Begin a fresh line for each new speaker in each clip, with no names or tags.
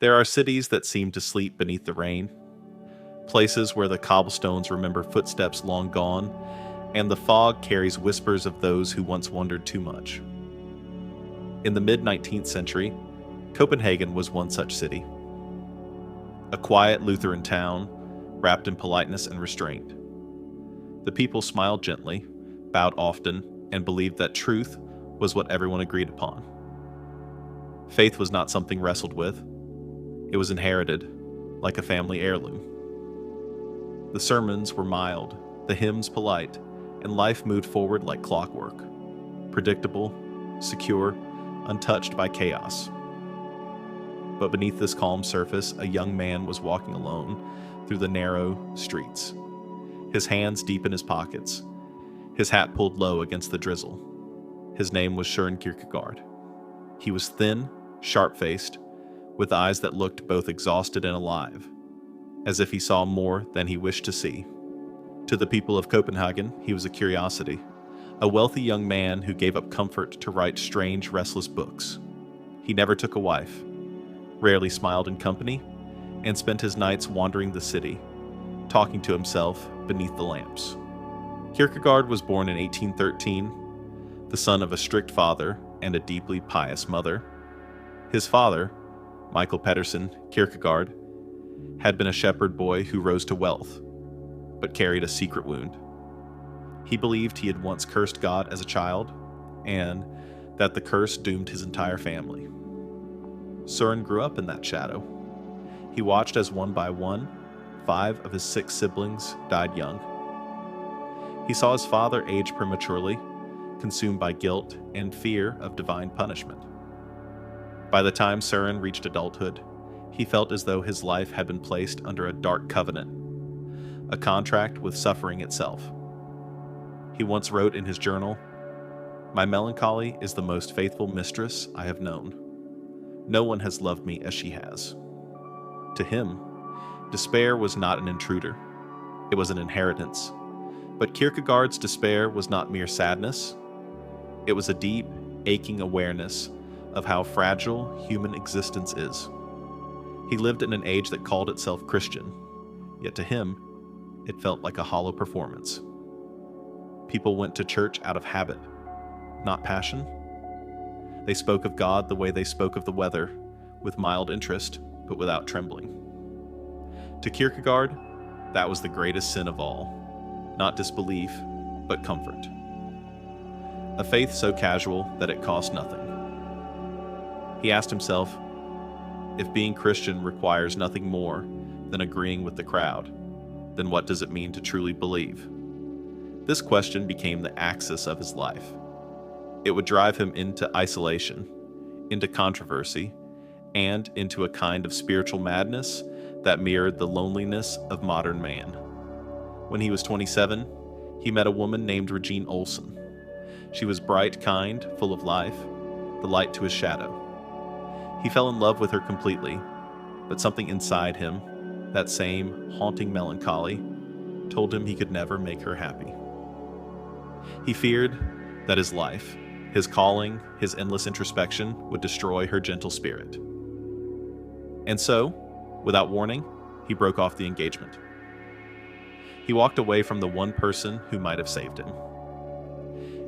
There are cities that seem to sleep beneath the rain, places where the cobblestones remember footsteps long gone, and the fog carries whispers of those who once wondered too much. In the mid-19th century, Copenhagen was one such city. A quiet Lutheran town, wrapped in politeness and restraint. The people smiled gently, bowed often, and believed that truth was what everyone agreed upon. Faith was not something wrestled with. It was inherited, like a family heirloom. The sermons were mild, the hymns polite, and life moved forward like clockwork, predictable, secure, untouched by chaos. But beneath this calm surface, a young man was walking alone through the narrow streets, his hands deep in his pockets, his hat pulled low against the drizzle. His name was Søren Kierkegaard. He was thin, sharp-faced, with eyes that looked both exhausted and alive, as if he saw more than he wished to see. To the people of Copenhagen, he was a curiosity, a wealthy young man who gave up comfort to write strange, restless books. He never took a wife, rarely smiled in company, and spent his nights wandering the city, talking to himself beneath the lamps. Kierkegaard was born in 1813, the son of a strict father and a deeply pious mother. His father, Michael Pedersen Kierkegaard, had been a shepherd boy who rose to wealth, but carried a secret wound. He believed he had once cursed God as a child, and that the curse doomed his entire family. Søren grew up in that shadow. He watched as one by one, 5 of his 6 siblings died young. He saw his father age prematurely, consumed by guilt and fear of divine punishment. By the time Søren reached adulthood, he felt as though his life had been placed under a dark covenant, a contract with suffering itself. He once wrote in his journal, "My melancholy is the most faithful mistress I have known. No one has loved me as she has." To him, despair was not an intruder. It was an inheritance. But Kierkegaard's despair was not mere sadness. It was a deep, aching awareness of how fragile human existence is. He lived in an age that called itself Christian, yet to him, it felt like a hollow performance. People went to church out of habit, not passion. They spoke of God the way they spoke of the weather, with mild interest, but without trembling. To Kierkegaard, that was the greatest sin of all, not disbelief, but comfort. A faith so casual that it cost nothing. He asked himself, if being Christian requires nothing more than agreeing with the crowd, then what does it mean to truly believe? This question became the axis of his life. It would drive him into isolation, into controversy, and into a kind of spiritual madness that mirrored the loneliness of modern man. When he was 27, he met a woman named Regine Olsen. She was bright, kind, full of life, the light to his shadow. He fell in love with her completely, but something inside him, that same haunting melancholy, told him he could never make her happy. He feared that his life, his calling, his endless introspection would destroy her gentle spirit. And so, without warning, he broke off the engagement. He walked away from the one person who might have saved him.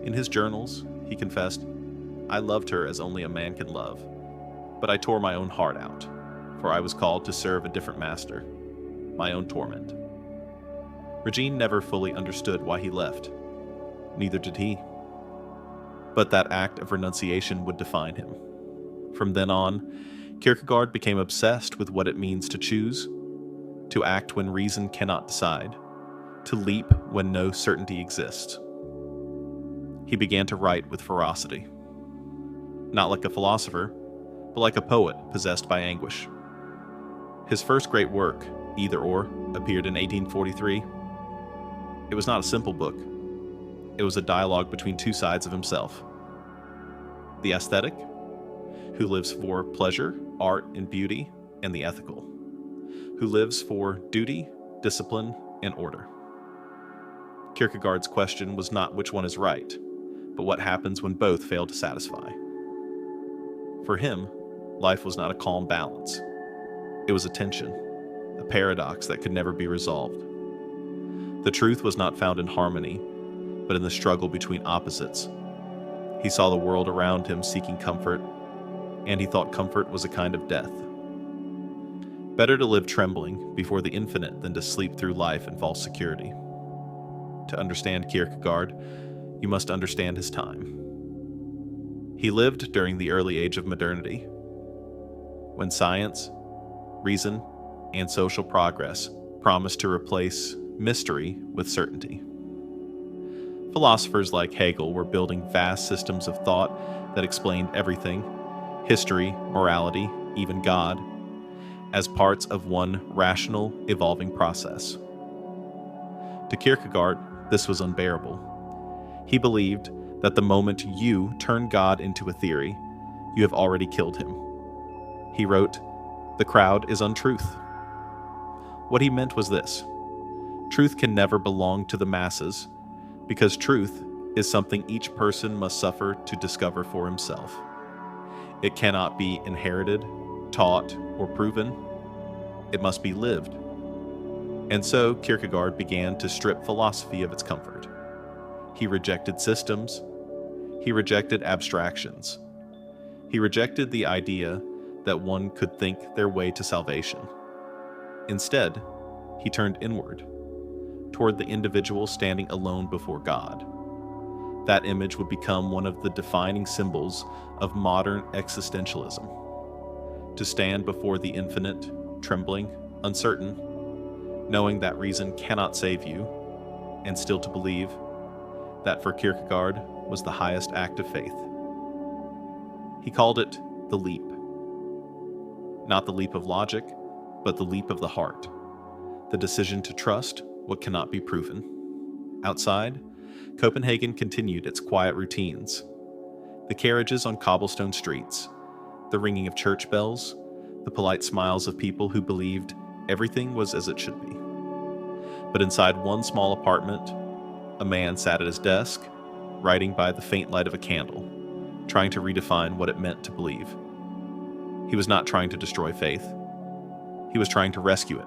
In his journals, he confessed, "I loved her as only a man can love, but I tore my own heart out, for I was called to serve a different master, my own torment." Regine never fully understood why he left. Neither did he. But that act of renunciation would define him. From then on, Kierkegaard became obsessed with what it means to choose, to act when reason cannot decide, to leap when no certainty exists. He began to write with ferocity. Not like a philosopher, but like a poet possessed by anguish. His first great work, Either Or, appeared in 1843. It was not a simple book. It was a dialogue between two sides of himself. The aesthetic, who lives for pleasure, art, and beauty, and the ethical, who lives for duty, discipline, and order. Kierkegaard's question was not which one is right, but what happens when both fail to satisfy. For him, life was not a calm balance. It was a tension, a paradox that could never be resolved. The truth was not found in harmony, but in the struggle between opposites. He saw the world around him seeking comfort, and he thought comfort was a kind of death. Better to live trembling before the infinite than to sleep through life in false security. To understand Kierkegaard, you must understand his time. He lived during the early age of modernity, when science, reason, and social progress promised to replace mystery with certainty. Philosophers like Hegel were building vast systems of thought that explained everything, history, morality, even God, as parts of one rational, evolving process. To Kierkegaard, this was unbearable. He believed that the moment you turn God into a theory, you have already killed him. He wrote, "The crowd is untruth." What he meant was this: truth can never belong to the masses, because truth is something each person must suffer to discover for himself. It cannot be inherited, taught, or proven. It must be lived. And so Kierkegaard began to strip philosophy of its comfort. He rejected systems. He rejected abstractions. He rejected the idea that one could think their way to salvation. Instead, he turned inward, toward the individual standing alone before God. That image would become one of the defining symbols of modern existentialism. To stand before the infinite, trembling, uncertain, knowing that reason cannot save you, and still to believe, that for Kierkegaard was the highest act of faith. He called it the leap. Not the leap of logic, but the leap of the heart. The decision to trust what cannot be proven. Outside, Copenhagen continued its quiet routines. The carriages on cobblestone streets, the ringing of church bells, the polite smiles of people who believed everything was as it should be. But inside one small apartment, a man sat at his desk, writing by the faint light of a candle, trying to redefine what it meant to believe. He was not trying to destroy faith. He was trying to rescue it.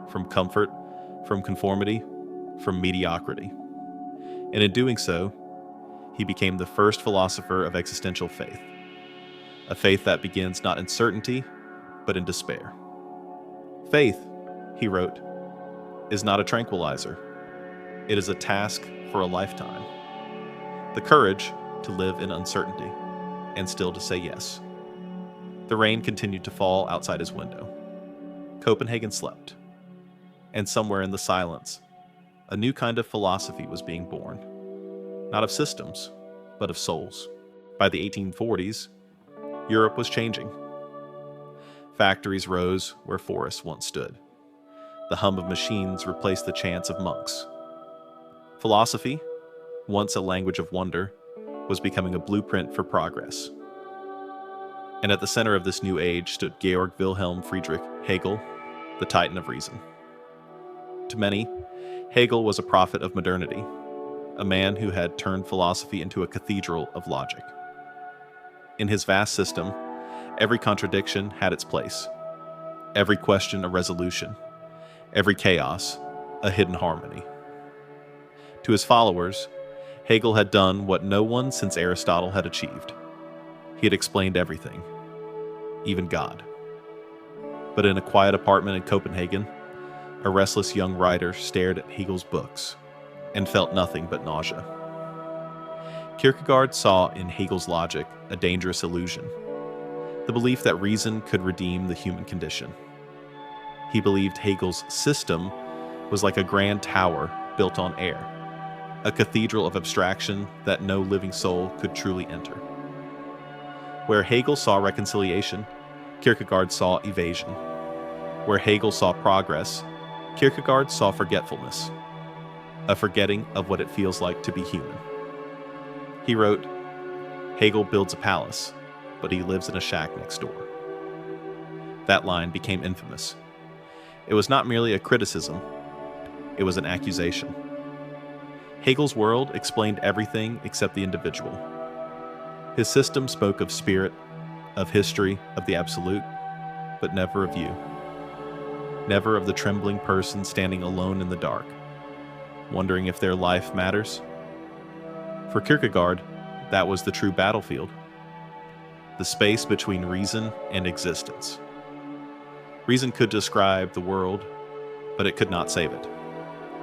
From comfort, from conformity, from mediocrity. And in doing so, he became the first philosopher of existential faith. A faith that begins not in certainty, but in despair. Faith, he wrote, is not a tranquilizer. It is a task for a lifetime. The courage to live in uncertainty and still to say yes. The rain continued to fall outside his window. Copenhagen slept. And somewhere in the silence, a new kind of philosophy was being born. Not of systems, but of souls. By the 1840s, Europe was changing. Factories rose where forests once stood. The hum of machines replaced the chants of monks. Philosophy, once a language of wonder, was becoming a blueprint for progress. And at the center of this new age stood Georg Wilhelm Friedrich Hegel, the titan of reason. To many, Hegel was a prophet of modernity, a man who had turned philosophy into a cathedral of logic. In his vast system, every contradiction had its place, every question a resolution, every chaos a hidden harmony. To his followers, Hegel had done what no one since Aristotle had achieved. He had explained everything, even God. But in a quiet apartment in Copenhagen, a restless young writer stared at Hegel's books and felt nothing but nausea. Kierkegaard saw in Hegel's logic a dangerous illusion, the belief that reason could redeem the human condition. He believed Hegel's system was like a grand tower built on air, a cathedral of abstraction that no living soul could truly enter. Where Hegel saw reconciliation, Kierkegaard saw evasion. Where Hegel saw progress, Kierkegaard saw forgetfulness, a forgetting of what it feels like to be human. He wrote, "Hegel builds a palace, but he lives in a shack next door." That line became infamous. It was not merely a criticism, it was an accusation. Hegel's world explained everything except the individual. His system spoke of spirit, of history, of the absolute, but never of you. Never of the trembling person standing alone in the dark, wondering if their life matters. For Kierkegaard, that was the true battlefield, the space between reason and existence. Reason could describe the world, but it could not save it.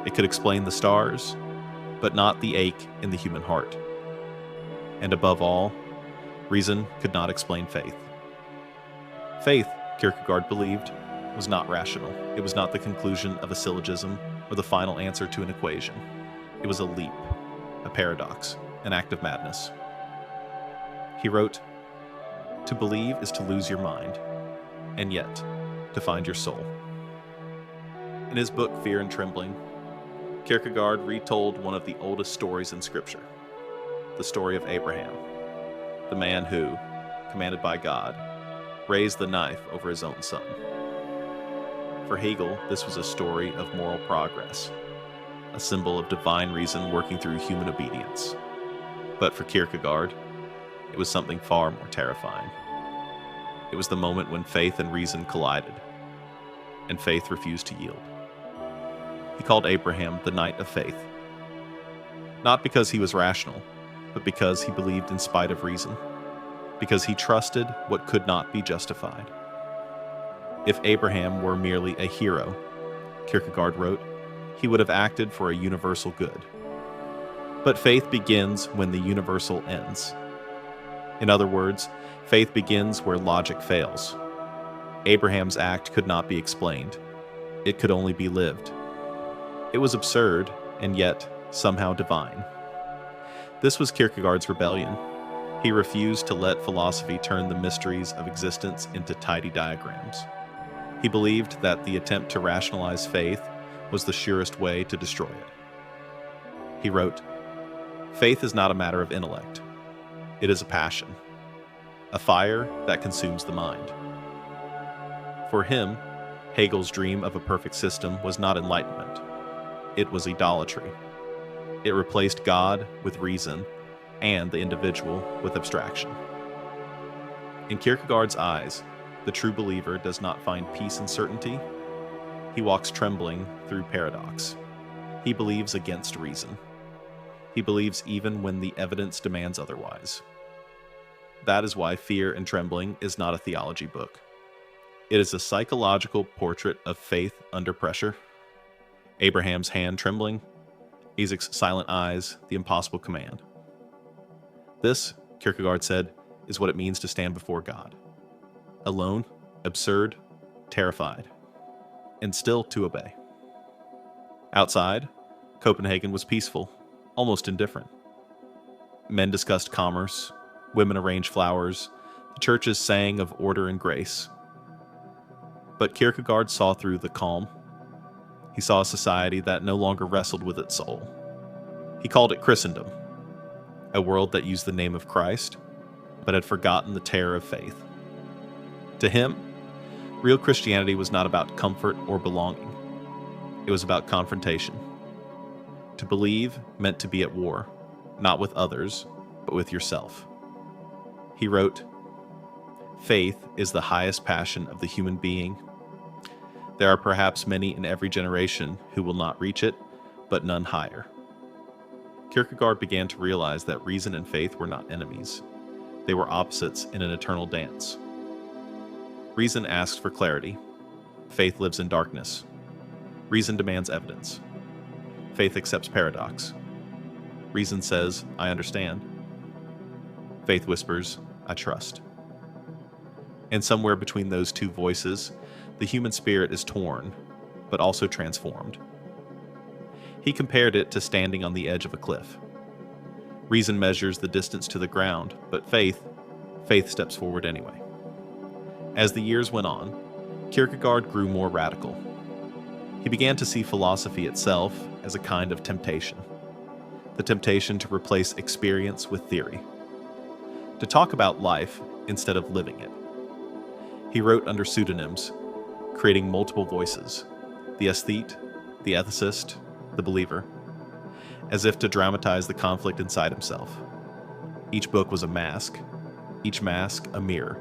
It could explain the stars, but not the ache in the human heart. And above all, reason could not explain faith. Faith, Kierkegaard believed, was not rational. It was not the conclusion of a syllogism or the final answer to an equation. It was a leap, a paradox, an act of madness. He wrote, "To believe is to lose your mind, and yet to find your soul." In his book Fear and Trembling, Kierkegaard retold one of the oldest stories in Scripture, the story of Abraham, the man who, commanded by God, raised the knife over his own son. For Hegel, this was a story of moral progress, a symbol of divine reason working through human obedience. But for Kierkegaard, it was something far more terrifying. It was the moment when faith and reason collided, and faith refused to yield. He called Abraham the knight of faith, not because he was rational, but because he believed in spite of reason, because he trusted what could not be justified. If Abraham were merely a hero, Kierkegaard wrote, he would have acted for a universal good. But faith begins when the universal ends. In other words, faith begins where logic fails. Abraham's act could not be explained. It could only be lived. It was absurd, and yet somehow divine. This was Kierkegaard's rebellion. He refused to let philosophy turn the mysteries of existence into tidy diagrams. He believed that the attempt to rationalize faith was the surest way to destroy it. He wrote, "Faith is not a matter of intellect. It is a passion, a fire that consumes the mind." For him, Hegel's dream of a perfect system was not enlightenment. It was idolatry. It replaced God with reason and the individual with abstraction. In Kierkegaard's eyes, the true believer does not find peace in certainty. He walks trembling through paradox. He believes against reason. He believes even when the evidence demands otherwise. That is why Fear and Trembling is not a theology book. It is a psychological portrait of faith under pressure. Abraham's hand trembling, Isaac's silent eyes, the impossible command. This, Kierkegaard said, is what it means to stand before God. Alone, absurd, terrified, and still to obey. Outside, Copenhagen was peaceful, almost indifferent. Men discussed commerce, women arranged flowers, the churches sang of order and grace. But Kierkegaard saw through the calm. He saw a society that no longer wrestled with its soul. He called it Christendom, a world that used the name of Christ, but had forgotten the terror of faith. To him, real Christianity was not about comfort or belonging. It was about confrontation. To believe meant to be at war, not with others, but with yourself. He wrote, "Faith is the highest passion of the human being. There are perhaps many in every generation who will not reach it, but none higher." Kierkegaard began to realize that reason and faith were not enemies. They were opposites in an eternal dance. Reason asks for clarity. Faith lives in darkness. Reason demands evidence. Faith accepts paradox. Reason says, "I understand." Faith whispers, "I trust." And somewhere between those two voices, the human spirit is torn, but also transformed. He compared it to standing on the edge of a cliff. Reason measures the distance to the ground, but faith steps forward anyway. As the years went on, Kierkegaard grew more radical. He began to see philosophy itself as a kind of temptation, the temptation to replace experience with theory, to talk about life instead of living it. He wrote under pseudonyms, creating multiple voices, the aesthete, the ethicist, the believer, as if to dramatize the conflict inside himself. Each book was a mask, each mask a mirror.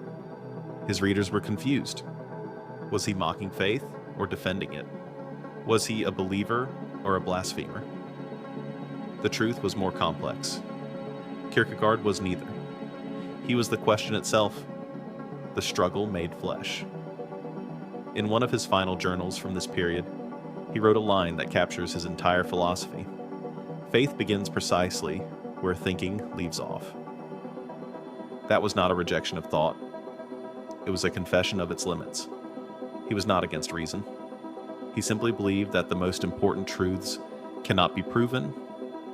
His readers were confused. Was he mocking faith or defending it? Was he a believer or a blasphemer? The truth was more complex. Kierkegaard was neither. He was the question itself, the struggle made flesh. In one of his final journals from this period, he wrote a line that captures his entire philosophy. Faith begins precisely where thinking leaves off. That was not a rejection of thought. It was a confession of its limits. He was not against reason. He simply believed that the most important truths cannot be proven,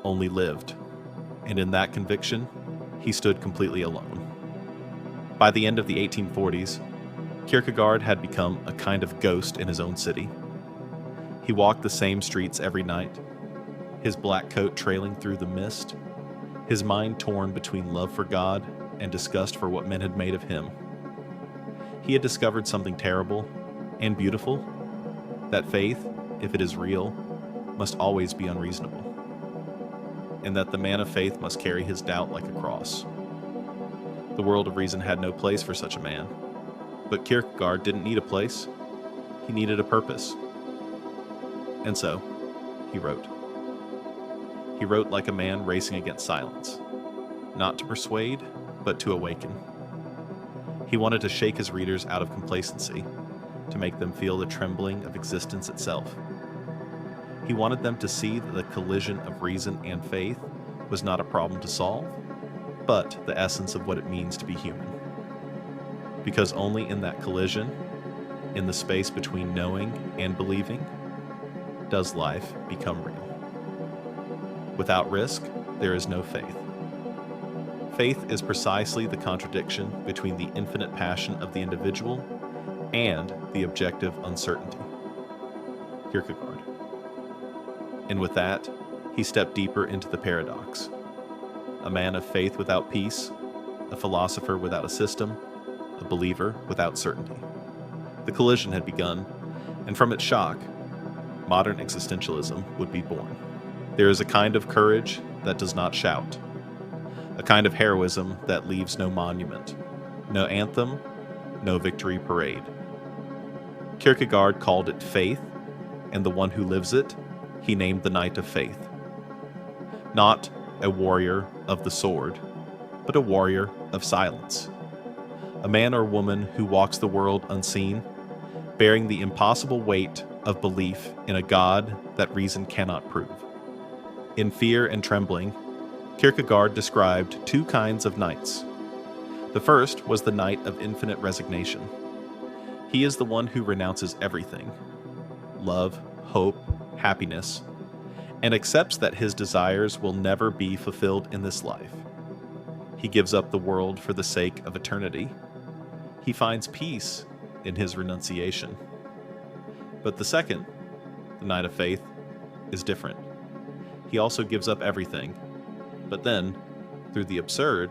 only lived. And in that conviction, he stood completely alone. By the end of the 1840s, Kierkegaard had become a kind of ghost in his own city. He walked the same streets every night, his black coat trailing through the mist, his mind torn between love for God and disgust for what men had made of him. He had discovered something terrible and beautiful, that faith, if it is real, must always be unreasonable, and that the man of faith must carry his doubt like a cross. The world of reason had no place for such a man, but Kierkegaard didn't need a place, he needed a purpose. And so, he wrote. He wrote like a man racing against silence, not to persuade, but to awaken. He wanted to shake his readers out of complacency, to make them feel the trembling of existence itself. He wanted them to see that the collision of reason and faith was not a problem to solve, but the essence of what it means to be human. Because only in that collision, in the space between knowing and believing, does life become real. Without risk, there is no faith. Faith is precisely the contradiction between the infinite passion of the individual and the objective uncertainty. Kierkegaard. And with that, he stepped deeper into the paradox. A man of faith without peace, a philosopher without a system, a believer without certainty. The collision had begun, and from its shock, modern existentialism would be born. There is a kind of courage that does not shout, a kind of heroism that leaves no monument, no anthem, no victory parade. Kierkegaard called it faith, and the one who lives it, he named the Knight of Faith. Not a warrior of the sword, but a warrior of silence. A man or woman who walks the world unseen, bearing the impossible weight of belief in a God that reason cannot prove. In Fear and Trembling, Kierkegaard described two kinds of knights. The first was the knight of infinite resignation. He is the one who renounces everything, love, hope, happiness, and accepts that his desires will never be fulfilled in this life. He gives up the world for the sake of eternity. He finds peace in his renunciation. But the second, the Knight of Faith, is different. He also gives up everything, but then, through the absurd,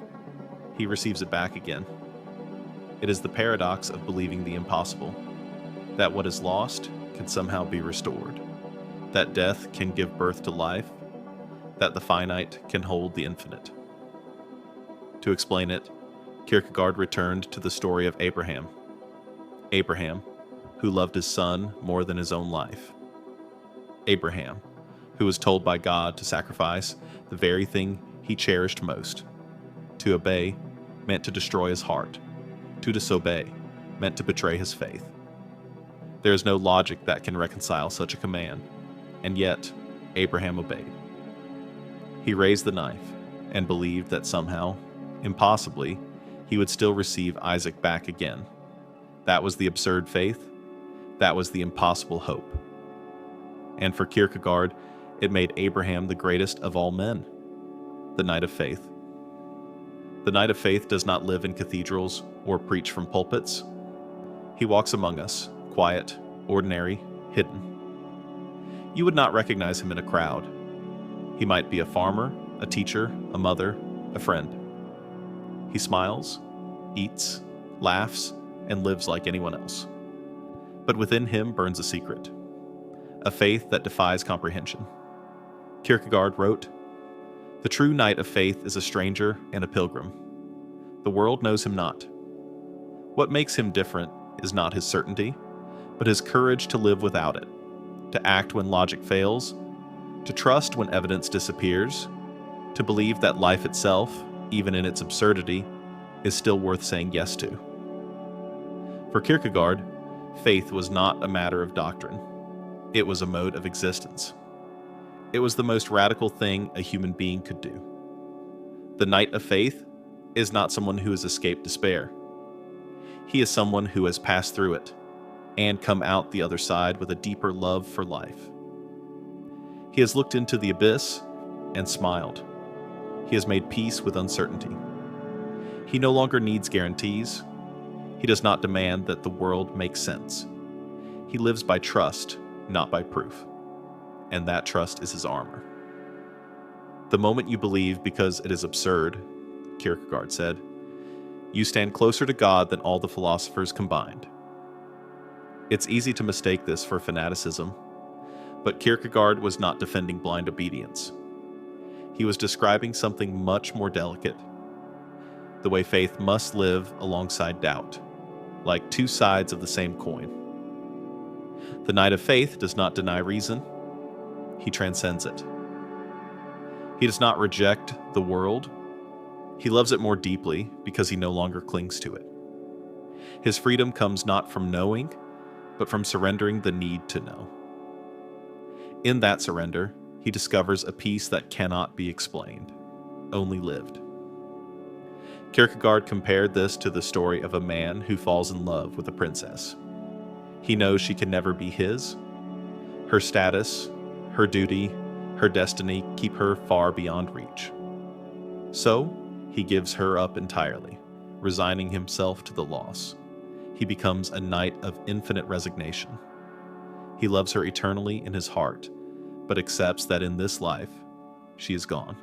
he receives it back again. It is the paradox of believing the impossible, that what is lost can somehow be restored, that death can give birth to life, that the finite can hold the infinite. To explain it, Kierkegaard returned to the story of Abraham. Abraham, who loved his son more than his own life. Abraham, who was told by God to sacrifice the very thing he cherished most. To obey meant to destroy his heart. To disobey meant to betray his faith. There is no logic that can reconcile such a command, and yet Abraham obeyed. He raised the knife and believed that somehow, impossibly, he would still receive Isaac back again. That was the absurd faith. That was the impossible hope. And for Kierkegaard, it made Abraham the greatest of all men, the Knight of Faith. The Knight of Faith does not live in cathedrals or preach from pulpits. He walks among us, quiet, ordinary, hidden. You would not recognize him in a crowd. He might be a farmer, a teacher, a mother, a friend. He smiles, eats, laughs, and lives like anyone else. But within him burns a secret, a faith that defies comprehension. Kierkegaard wrote, "The true knight of faith is a stranger and a pilgrim. The world knows him not. What makes him different is not his certainty, but his courage to live without it, to act when logic fails, to trust when evidence disappears, to believe that life itself, even in its absurdity, is still worth saying yes to. For Kierkegaard, faith was not a matter of doctrine. It was a mode of existence. It was the most radical thing a human being could do. The knight of faith is not someone who has escaped despair. He is someone who has passed through it and come out the other side with a deeper love for life. He has looked into the abyss and smiled. He has made peace with uncertainty. He no longer needs guarantees. He does not demand that the world make sense. He lives by trust, not by proof. And that trust is his armor. The moment you believe because it is absurd, Kierkegaard said, you stand closer to God than all the philosophers combined. It's easy to mistake this for fanaticism, but Kierkegaard was not defending blind obedience. He was describing something much more delicate, the way faith must live alongside doubt, like two sides of the same coin. The knight of faith does not deny reason, he transcends it. He does not reject the world, he loves it more deeply because he no longer clings to it. His freedom comes not from knowing, but from surrendering the need to know. In that surrender, he discovers a peace that cannot be explained, only lived. Kierkegaard compared this to the story of a man who falls in love with a princess. He knows she can never be his. Her status, her duty, her destiny keep her far beyond reach. So, he gives her up entirely, resigning himself to the loss. He becomes a knight of infinite resignation. He loves her eternally in his heart, but accepts that in this life, she is gone.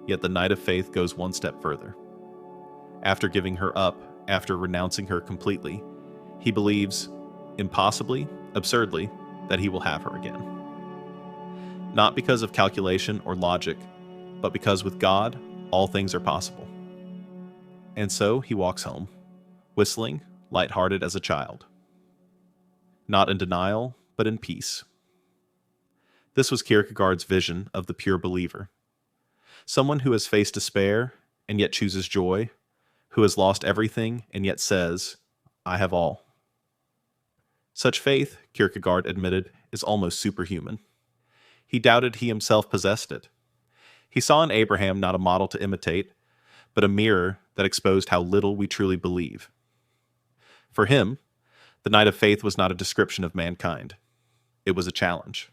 Yet the knight of faith goes one step further. After giving her up, after renouncing her completely, he believes, impossibly, absurdly, that he will have her again. Not because of calculation or logic, but because with God, all things are possible. And so he walks home, whistling, light-hearted as a child. Not in denial, but in peace. This was Kierkegaard's vision of the pure believer. Someone who has faced despair and yet chooses joy, who has lost everything and yet says, I have all. Such faith, Kierkegaard admitted, is almost superhuman. He doubted he himself possessed it. He saw in Abraham not a model to imitate, but a mirror that exposed how little we truly believe. For him, the knight of faith was not a description of mankind. It was a challenge.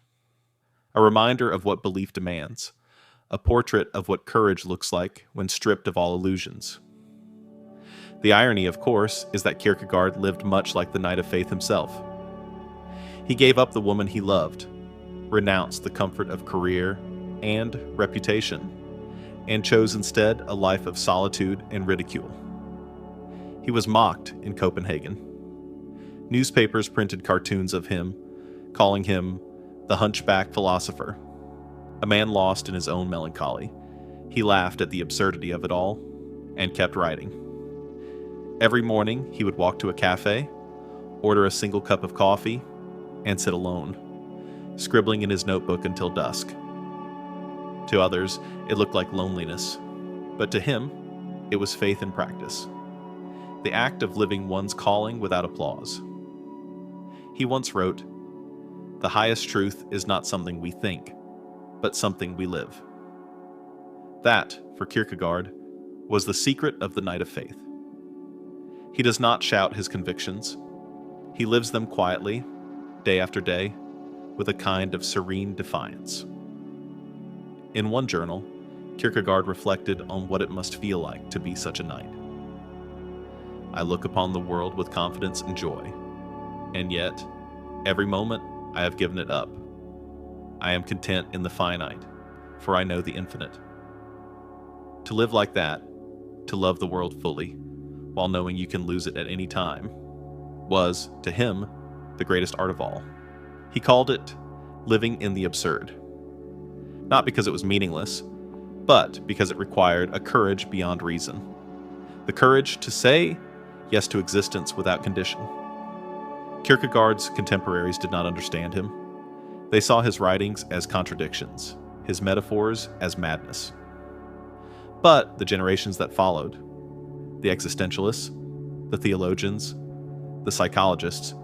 A reminder of what belief demands. A portrait of what courage looks like when stripped of all illusions. The irony, of course, is that Kierkegaard lived much like the knight of faith himself. He gave up the woman he loved, renounced the comfort of career and reputation, and chose instead a life of solitude and ridicule. He was mocked in Copenhagen. Newspapers printed cartoons of him, calling him the hunchback philosopher, a man lost in his own melancholy. He laughed at the absurdity of it all and kept writing. Every morning, he would walk to a cafe, order a single cup of coffee, and sit alone, scribbling in his notebook until dusk. To others, it looked like loneliness, but to him, it was faith in practice, the act of living one's calling without applause. He once wrote, "The highest truth is not something we think, but something we live." That, for Kierkegaard, was the secret of the knight of faith. He does not shout his convictions. He lives them quietly, day after day, with a kind of serene defiance. In one journal, Kierkegaard reflected on what it must feel like to be such a knight. I look upon the world with confidence and joy, and yet, every moment I have given it up. I am content in the finite, for I know the infinite. To live like that, to love the world fully, while knowing you can lose it at any time, was, to him, the greatest art of all. He called it living in the absurd. Not because it was meaningless, but because it required a courage beyond reason. The courage to say yes to existence without condition. Kierkegaard's contemporaries did not understand him. They saw his writings as contradictions, his metaphors as madness. But the generations that followed, the existentialists, the theologians, the psychologists,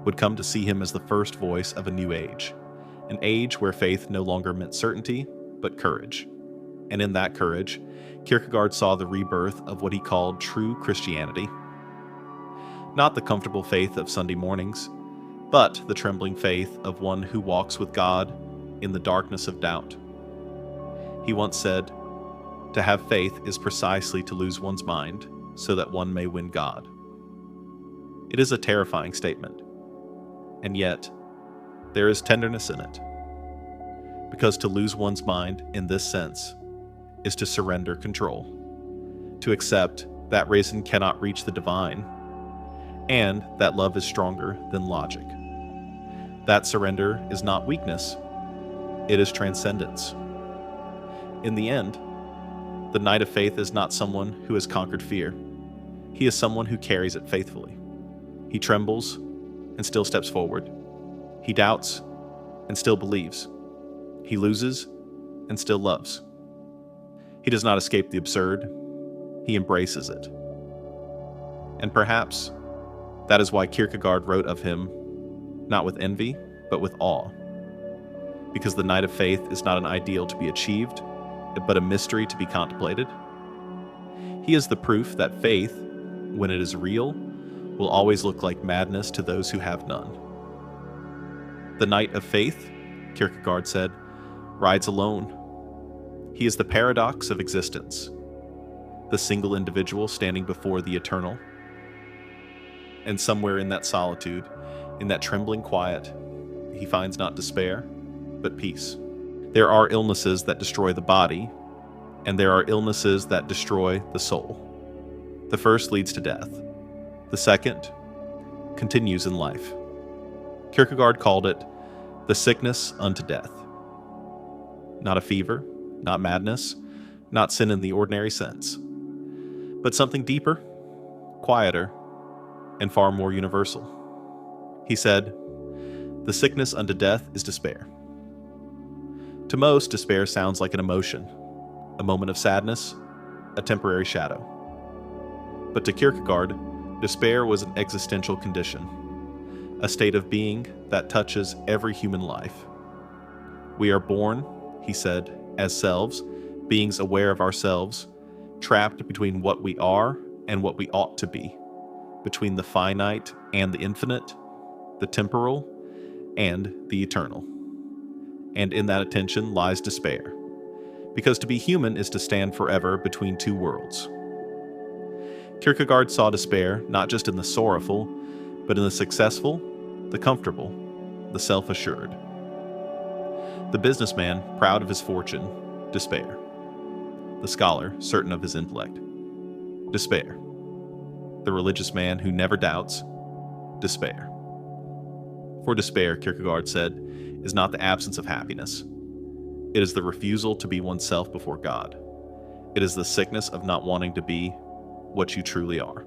would come to see him as the first voice of a new age, an age where faith no longer meant certainty, but courage. And in that courage, Kierkegaard saw the rebirth of what he called true Christianity. Not the comfortable faith of Sunday mornings, but the trembling faith of one who walks with God in the darkness of doubt. He once said, "To have faith is precisely to lose one's mind so that one may win God." It is a terrifying statement, and yet there is tenderness in it. Because to lose one's mind in this sense is to surrender control, to accept that reason cannot reach the divine, and that love is stronger than logic. That surrender is not weakness, it is transcendence. In the end, the knight of faith is not someone who has conquered fear. He is someone who carries it faithfully. He trembles and still steps forward. He doubts and still believes. He loses and still loves. He does not escape the absurd, he embraces it. And perhaps that is why Kierkegaard wrote of him not with envy, but with awe. Because the knight of faith is not an ideal to be achieved, but a mystery to be contemplated. He is the proof that faith, when it is real, will always look like madness to those who have none. The knight of faith, Kierkegaard said, rides alone. He is the paradox of existence, the single individual standing before the eternal. And somewhere in that solitude, in that trembling quiet, he finds not despair, but peace. There are illnesses that destroy the body, and there are illnesses that destroy the soul. The first leads to death. The second continues in life. Kierkegaard called it the sickness unto death. Not a fever, not madness, not sin in the ordinary sense, but something deeper, quieter, and far more universal. He said, "The sickness unto death is despair." To most, despair sounds like an emotion, a moment of sadness, a temporary shadow. But to Kierkegaard, despair was an existential condition, a state of being that touches every human life. We are born, he said, as selves, beings aware of ourselves, trapped between what we are and what we ought to be, between the finite and the infinite, the temporal and the eternal. And in that attention lies despair, because to be human is to stand forever between two worlds. Kierkegaard saw despair not just in the sorrowful, but in the successful, the comfortable, the self-assured. The businessman, proud of his fortune, despair. The scholar, certain of his intellect, despair. The religious man who never doubts, despair. For despair, Kierkegaard said, is not the absence of happiness. It is the refusal to be oneself before God. It is the sickness of not wanting to be what you truly are.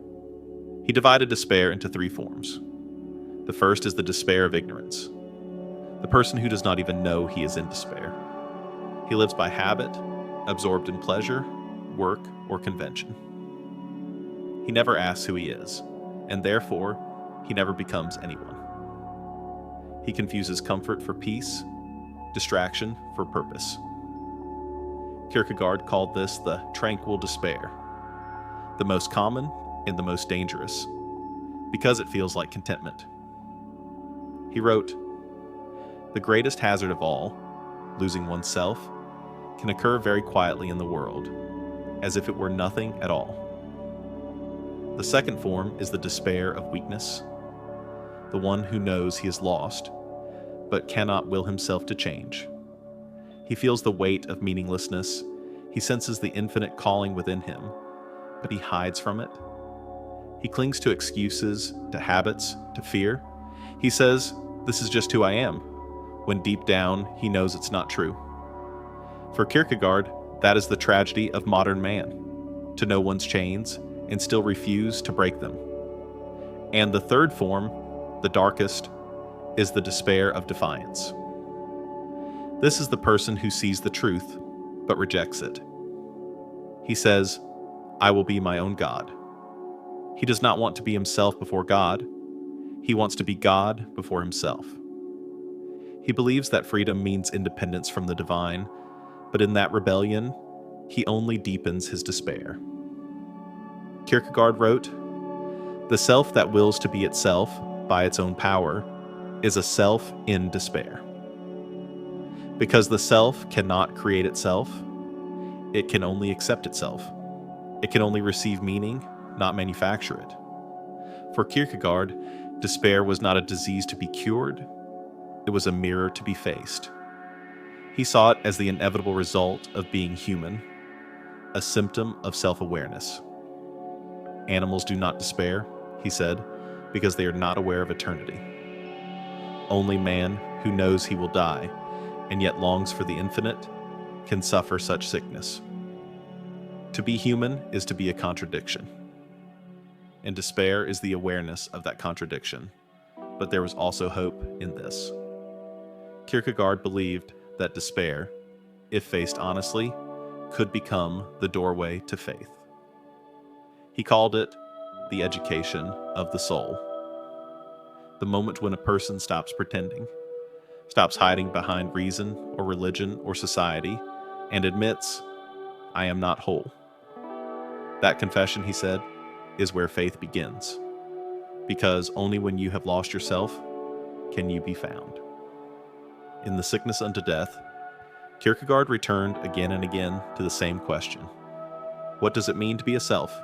He divided despair into three forms. The first is the despair of ignorance, the person who does not even know he is in despair. He lives by habit, absorbed in pleasure, work, or convention. He never asks who he is, and therefore, he never becomes anyone. He confuses comfort for peace, distraction for purpose. Kierkegaard called this the tranquil despair, the most common and the most dangerous, because it feels like contentment. He wrote, "The greatest hazard of all, losing oneself, can occur very quietly in the world, as if it were nothing at all. The second form is the despair of weakness, the one who knows he is lost, but cannot will himself to change. He feels the weight of meaninglessness, he senses the infinite calling within him, but he hides from it. He clings to excuses, to habits, to fear. He says, 'This is just who I am,' when deep down he knows it's not true. For Kierkegaard, that is the tragedy of modern man, to know one's chains and still refuse to break them. And the third form The darkest is the despair of defiance. This is the person who sees the truth, but rejects it. He says, "I will be my own God." He does not want to be himself before God. He wants to be God before himself. He believes that freedom means independence from the divine, but in that rebellion, he only deepens his despair. Kierkegaard wrote, "The self that wills to be itself by its own power is a self in despair. Because the self cannot create itself, it can only accept itself. It can only receive meaning, not manufacture it." For Kierkegaard, despair was not a disease to be cured, it was a mirror to be faced. He saw it as the inevitable result of being human, a symptom of self-awareness. Animals do not despair, he said, because they are not aware of eternity. Only man, who knows he will die, and yet longs for the infinite, can suffer such sickness. To be human is to be a contradiction. And despair is the awareness of that contradiction. But there was also hope in this. Kierkegaard believed that despair, if faced honestly, could become the doorway to faith. He called it the education of the soul. The moment when a person stops pretending, stops hiding behind reason or religion or society, and admits, "I am not whole." That confession, he said, is where faith begins. Because only when you have lost yourself can you be found. In The Sickness Unto Death, Kierkegaard returned again and again to the same question. What does it mean to be a self?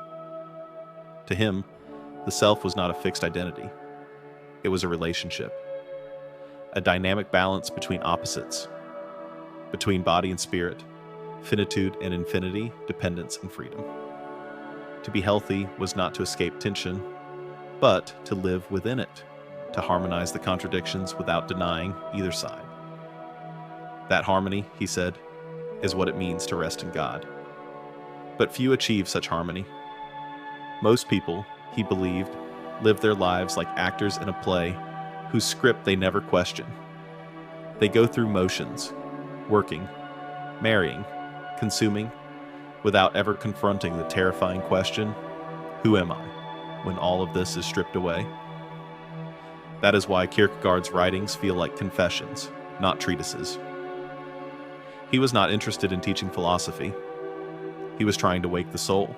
To him, the self was not a fixed identity. It was a relationship. A dynamic balance between opposites, between body and spirit, finitude and infinity, dependence and freedom. To be healthy was not to escape tension, but to live within it, to harmonize the contradictions without denying either side. That harmony, he said, is what it means to rest in God. But few achieve such harmony. Most people, he believed, live their lives like actors in a play whose script they never question. They go through motions, working, marrying, consuming, without ever confronting the terrifying question, who am I, when all of this is stripped away? That is why Kierkegaard's writings feel like confessions, not treatises. He was not interested in teaching philosophy. He was trying to wake the soul.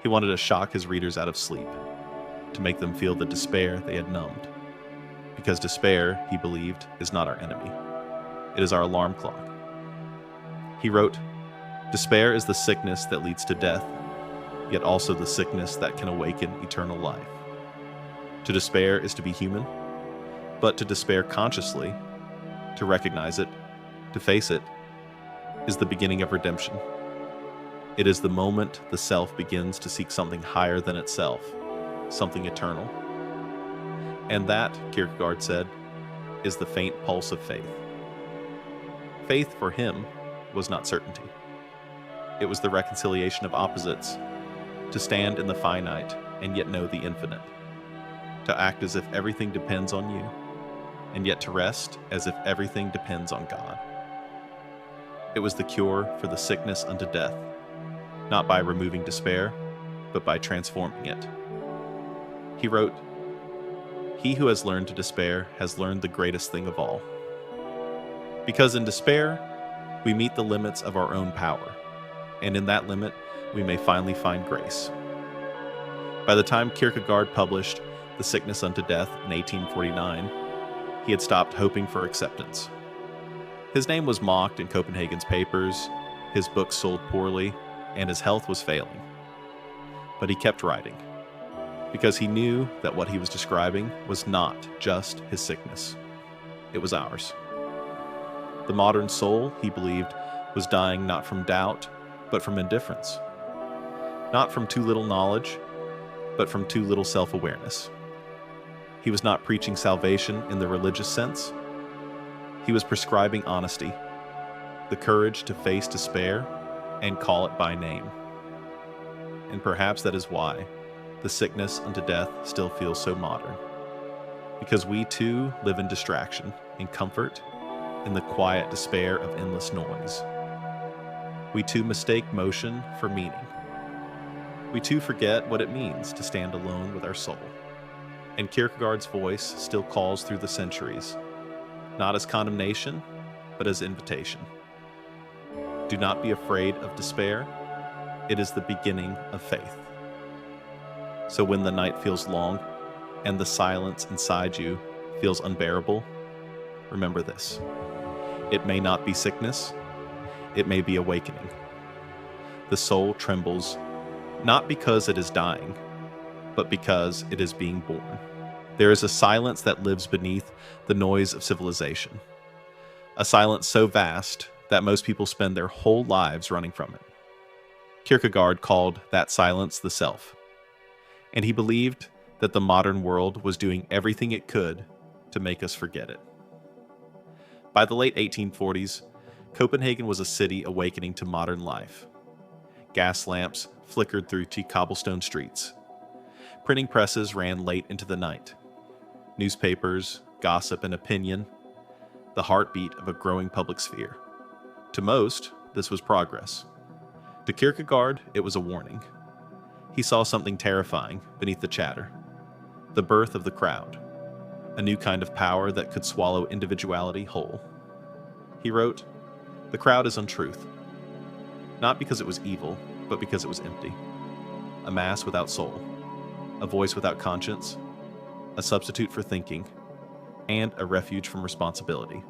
He wanted to shock his readers out of sleep, to make them feel the despair they had numbed. Because despair, he believed, is not our enemy. It is our alarm clock. He wrote, "Despair is the sickness that leads to death, yet also the sickness that can awaken eternal life. To despair is to be human, but to despair consciously, to recognize it, to face it, is the beginning of redemption. It is the moment the self begins to seek something higher than itself, something eternal. And that, Kierkegaard said, is the faint pulse of faith." Faith, for him, was not certainty. It was the reconciliation of opposites, to stand in the finite and yet know the infinite, to act as if everything depends on you, and yet to rest as if everything depends on God. It was the cure for the sickness unto death, not by removing despair, but by transforming it. He wrote, "He who has learned to despair has learned the greatest thing of all." Because in despair, we meet the limits of our own power, and in that limit, we may finally find grace. By the time Kierkegaard published The Sickness Unto Death in 1849, he had stopped hoping for acceptance. His name was mocked in Copenhagen's papers, his books sold poorly, and his health was failing. But he kept writing, because he knew that what he was describing was not just his sickness. It was ours. The modern soul, he believed, was dying not from doubt, but from indifference. Not from too little knowledge, but from too little self-awareness. He was not preaching salvation in the religious sense. He was prescribing honesty, the courage to face despair and call it by name. And perhaps that is why The Sickness Unto Death still feels so modern. because we too live in distraction, in comfort, in the quiet despair of endless noise. We too mistake motion for meaning. We too forget what it means to stand alone with our soul. And Kierkegaard's voice still calls through the centuries, not as condemnation, but as invitation. Do not be afraid of despair. It is the beginning of faith. So when the night feels long and the silence inside you feels unbearable, remember this. It may not be sickness. It may be awakening. The soul trembles, not because it is dying, but because it is being born. There is a silence that lives beneath the noise of civilization. A silence so vast that most people spend their whole lives running from it. Kierkegaard called that silence the self, and he believed that the modern world was doing everything it could to make us forget it. By the late 1840s, Copenhagen was a city awakening to modern life. Gas lamps flickered through cobblestone streets. Printing presses ran late into the night. Newspapers, gossip, and opinion, the heartbeat of a growing public sphere. To most, this was progress. To Kierkegaard, it was a warning. He saw something terrifying beneath the chatter. The birth of the crowd. A new kind of power that could swallow individuality whole. He wrote, "The crowd is untruth. Not because it was evil, but because it was empty. A mass without soul. A voice without conscience. A substitute for thinking. And a refuge from responsibility."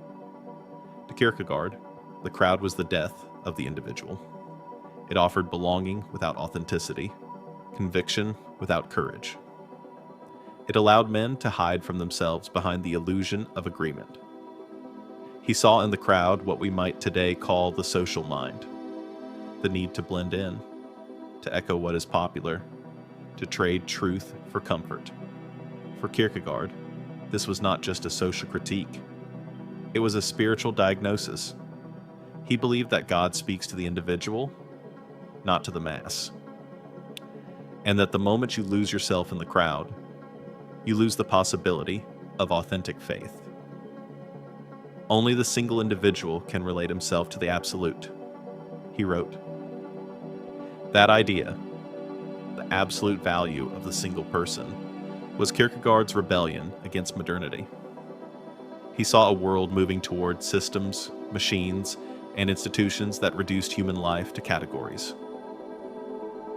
To Kierkegaard, the crowd was the death of the individual. It offered belonging without authenticity, conviction without courage. It allowed men to hide from themselves behind the illusion of agreement. He saw in the crowd what we might today call the social mind, the need to blend in, to echo what is popular, to trade truth for comfort. For Kierkegaard, this was not just a social critique. It was a spiritual diagnosis. He believed that God speaks to the individual, not to the mass. And that the moment you lose yourself in the crowd, you lose the possibility of authentic faith. Only the single individual can relate himself to the absolute. He wrote, that idea, the absolute value of the single person, was Kierkegaard's rebellion against modernity. He saw a world moving toward systems, machines, and institutions that reduced human life to categories.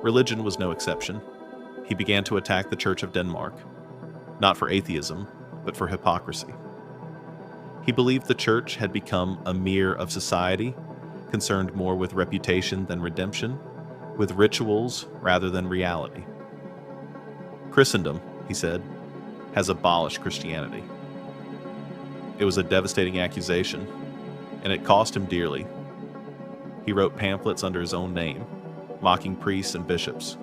Religion was no exception. He began to attack the Church of Denmark, not for atheism, but for hypocrisy. He believed the church had become a mirror of society, concerned more with reputation than redemption, with rituals rather than reality. Christendom, he said, has abolished Christianity. It was a devastating accusation, and it cost him dearly. He wrote pamphlets under his own name, mocking priests and bishops,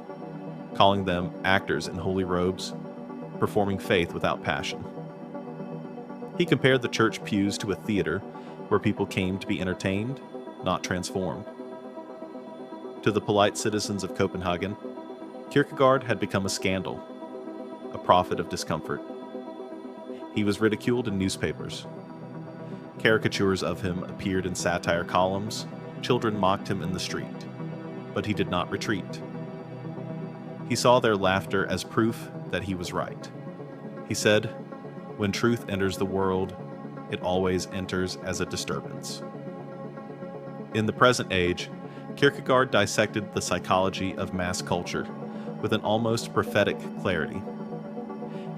calling them actors in holy robes, performing faith without passion. He compared the church pews to a theater where people came to be entertained, not transformed. To the polite citizens of Copenhagen, Kierkegaard had become a scandal, a prophet of discomfort. He was ridiculed in newspapers. Caricatures of him appeared in satire columns. Children mocked him in the street, but he did not retreat. He saw their laughter as proof that he was right. He said, "When truth enters the world, it always enters as a disturbance." In the present age, Kierkegaard dissected the psychology of mass culture with an almost prophetic clarity.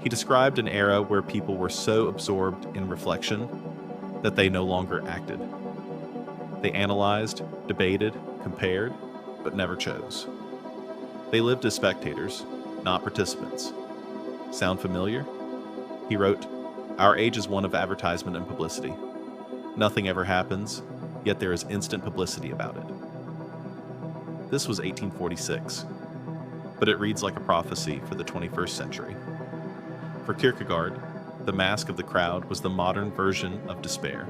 He described an era where people were so absorbed in reflection that they no longer acted. They analyzed, debated, compared, but never chose. They lived as spectators, not participants. Sound familiar? He wrote, "Our age is one of advertisement and publicity. Nothing ever happens, yet there is instant publicity about it." This was 1846, but it reads like a prophecy for the 21st century. For Kierkegaard, the mask of the crowd was the modern version of despair.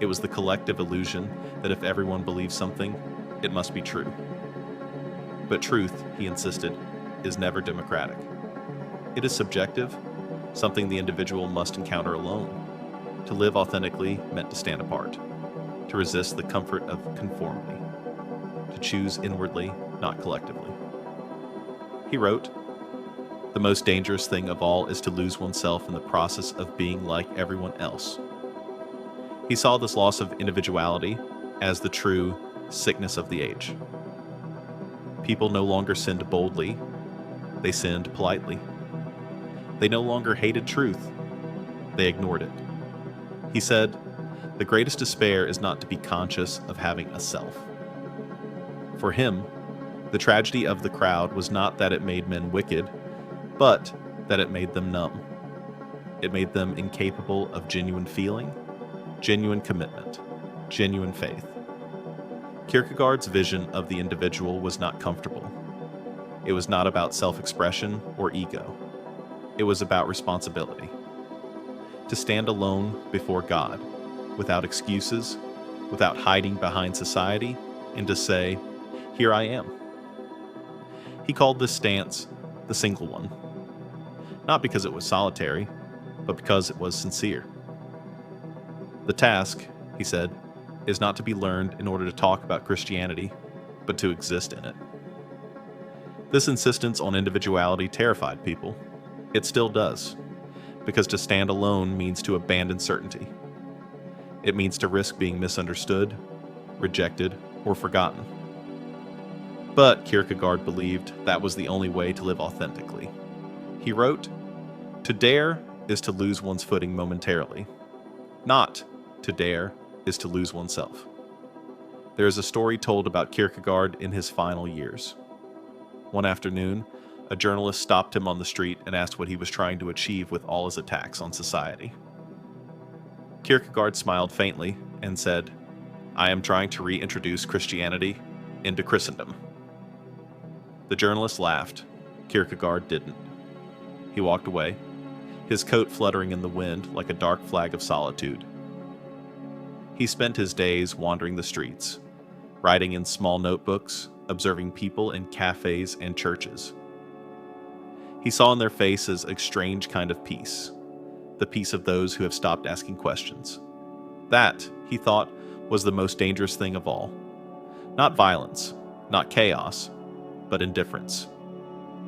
It was the collective illusion that if everyone believes something, it must be true. But truth, he insisted, is never democratic. It is subjective, something the individual must encounter alone. To live authentically meant to stand apart, to resist the comfort of conformity, to choose inwardly, not collectively. He wrote, "The most dangerous thing of all is to lose oneself in the process of being like everyone else." He saw this loss of individuality as the true sickness of the age. People no longer sinned boldly, they sinned politely. They no longer hated truth, they ignored it. He said, "The greatest despair is not to be conscious of having a self." For him, the tragedy of the crowd was not that it made men wicked, but that it made them numb. It made them incapable of genuine feeling, genuine commitment, genuine faith. Kierkegaard's vision of the individual was not comfortable. It was not about self-expression or ego. It was about responsibility. To stand alone before God, without excuses, without hiding behind society, and to say, "Here I am." He called this stance the single one, not because it was solitary, but because it was sincere. The task, he said, is not to be learned in order to talk about Christianity, but to exist in it. This insistence on individuality terrified people. It still does, because to stand alone means to abandon certainty. It means to risk being misunderstood, rejected, or forgotten. But Kierkegaard believed that was the only way to live authentically. He wrote, "To dare is to lose one's footing momentarily. Not to dare is to lose oneself." There is a story told about Kierkegaard in his final years. One afternoon, a journalist stopped him on the street and asked what he was trying to achieve with all his attacks on society. Kierkegaard smiled faintly and said, "I am trying to reintroduce Christianity into Christendom." The journalist laughed. Kierkegaard didn't. He walked away, his coat fluttering in the wind like a dark flag of solitude. He spent his days wandering the streets, writing in small notebooks, observing people in cafes and churches. He saw in their faces a strange kind of peace, the peace of those who have stopped asking questions. That, he thought, was the most dangerous thing of all. Not violence, not chaos, but indifference.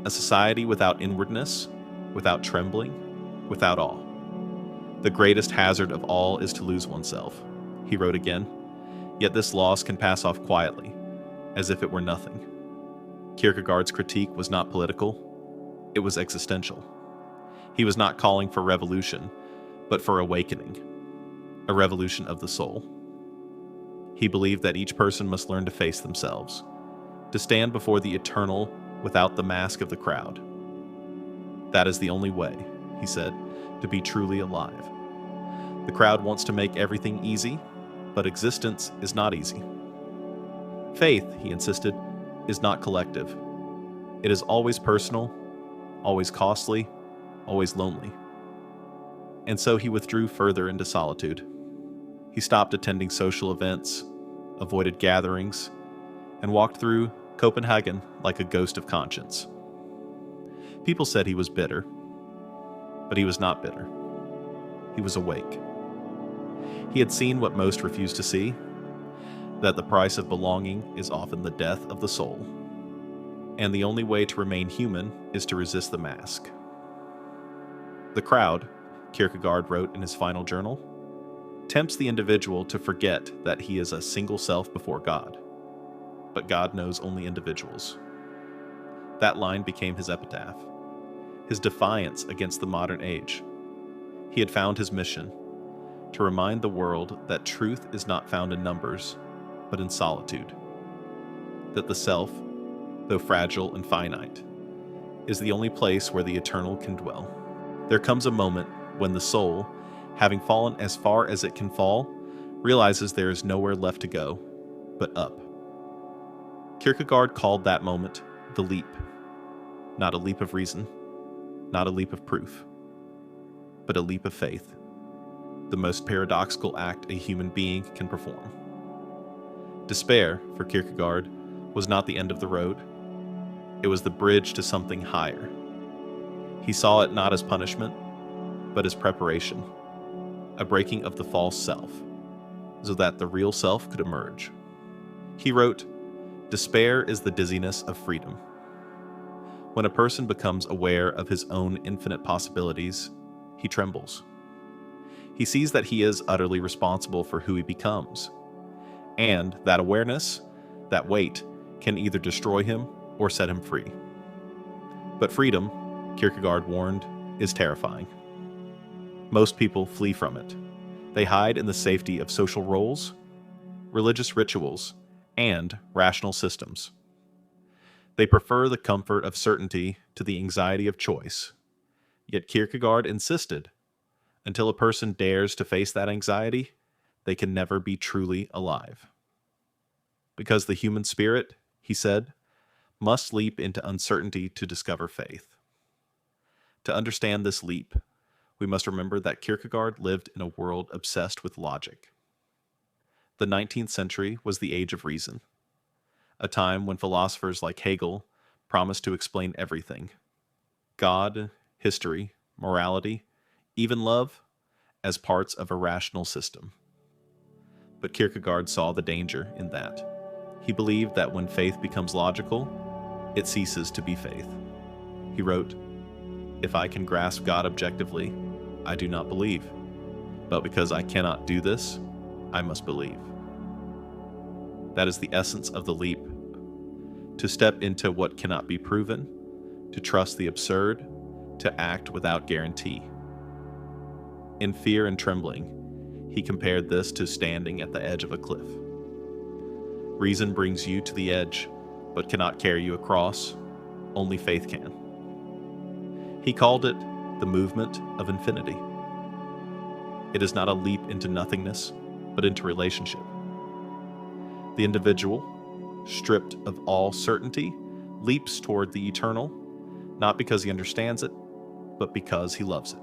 A society without inwardness, without trembling, without awe. "The greatest hazard of all is to lose oneself," he wrote again, "yet this loss can pass off quietly, as if it were nothing." Kierkegaard's critique was not political, it was existential. He was not calling for revolution, but for awakening, a revolution of the soul. He believed that each person must learn to face themselves, to stand before the eternal without the mask of the crowd. That is the only way, he said, to be truly alive. The crowd wants to make everything easy, but existence is not easy. Faith, he insisted, is not collective. It is always personal, always costly, always lonely. And so he withdrew further into solitude. He stopped attending social events, avoided gatherings, and walked through Copenhagen like a ghost of conscience. People said he was bitter, but he was not bitter. He was awake. He had seen what most refused to see, that the price of belonging is often the death of the soul, and the only way to remain human is to resist the mask. The crowd, Kierkegaard wrote in his final journal, tempts the individual to forget that he is a single self before God. But God knows only individuals. That line became his epitaph, his defiance against the modern age. He had found his mission, to remind the world that truth is not found in numbers, but in solitude. That the self, though fragile and finite, is the only place where the eternal can dwell. There comes a moment when the soul, having fallen as far as it can fall, realizes there is nowhere left to go, but up. Kierkegaard called that moment the leap, not a leap of reason, not a leap of proof, but a leap of faith, the most paradoxical act a human being can perform. Despair, for Kierkegaard, was not the end of the road. It was the bridge to something higher. He saw it not as punishment, but as preparation, a breaking of the false self, so that the real self could emerge. He wrote, "Despair is the dizziness of freedom. When a person becomes aware of his own infinite possibilities, he trembles. He sees that he is utterly responsible for who he becomes, and that awareness, that weight, can either destroy him or set him free. But freedom," Kierkegaard warned, "is terrifying. Most people flee from it. They hide in the safety of social roles, religious rituals, and rational systems. They prefer the comfort of certainty to the anxiety of choice. Yet Kierkegaard insisted, until a person dares to face that anxiety, they can never be truly alive. Because the human spirit," he said, "must leap into uncertainty to discover faith." To understand this leap, we must remember that Kierkegaard lived in a world obsessed with logic. The 19th century was the age of reason, a time when philosophers like Hegel promised to explain everything: God, history, morality, even love, as parts of a rational system. But Kierkegaard saw the danger in that. He believed that when faith becomes logical, it ceases to be faith. He wrote, "If I can grasp God objectively, I do not believe. But because I cannot do this, I must believe." That is the essence of the leap: to step into what cannot be proven, to trust the absurd, to act without guarantee. In Fear and Trembling, he compared this to standing at the edge of a cliff. Reason brings you to the edge, but cannot carry you across. Only faith can. He called it the movement of infinity. It is not a leap into nothingness, but into relationship. The individual, stripped of all certainty, leaps toward the eternal, not because he understands it, but because he loves it.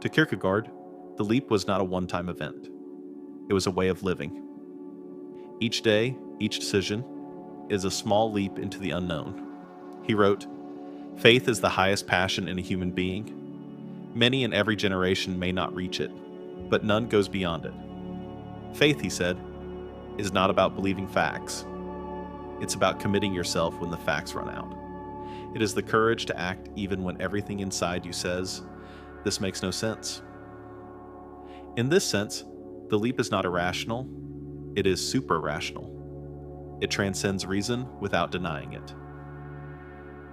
To Kierkegaard, the leap was not a one-time event. It was a way of living. Each day, each decision, is a small leap into the unknown. He wrote, "Faith is the highest passion in a human being. Many in every generation may not reach it, but none goes beyond it. Faith," he said, "is not about believing facts. It's about committing yourself when the facts run out. It is the courage to act even when everything inside you says, 'This makes no sense.'" In this sense, the leap is not irrational, it is supra-rational. It transcends reason without denying it.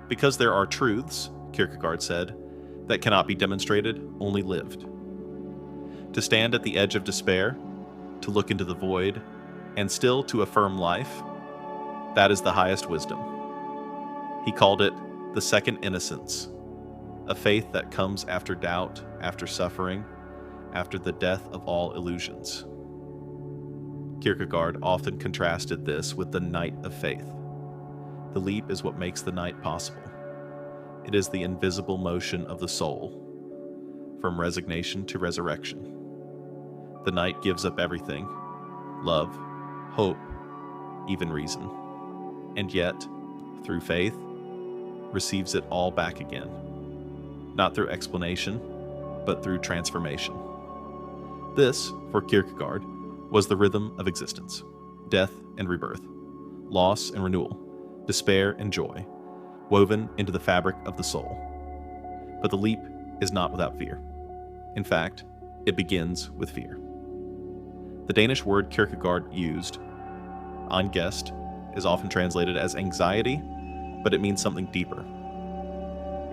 Because there are truths, Kierkegaard said, that cannot be demonstrated, only lived. To stand at the edge of despair, to look into the void, and still to affirm life, that is the highest wisdom. He called it the second innocence, a faith that comes after doubt, after suffering, after the death of all illusions. Kierkegaard often contrasted this with the night of faith. The leap is what makes the night possible. It is the invisible motion of the soul, from resignation to resurrection. The night gives up everything: love, hope, even reason. And yet, through faith, receives it all back again. Not through explanation, but through transformation. This, for Kierkegaard, was the rhythm of existence: death and rebirth, loss and renewal, despair and joy, woven into the fabric of the soul. But the leap is not without fear. In fact, it begins with fear. The Danish word Kierkegaard used, angst, is often translated as anxiety, but it means something deeper.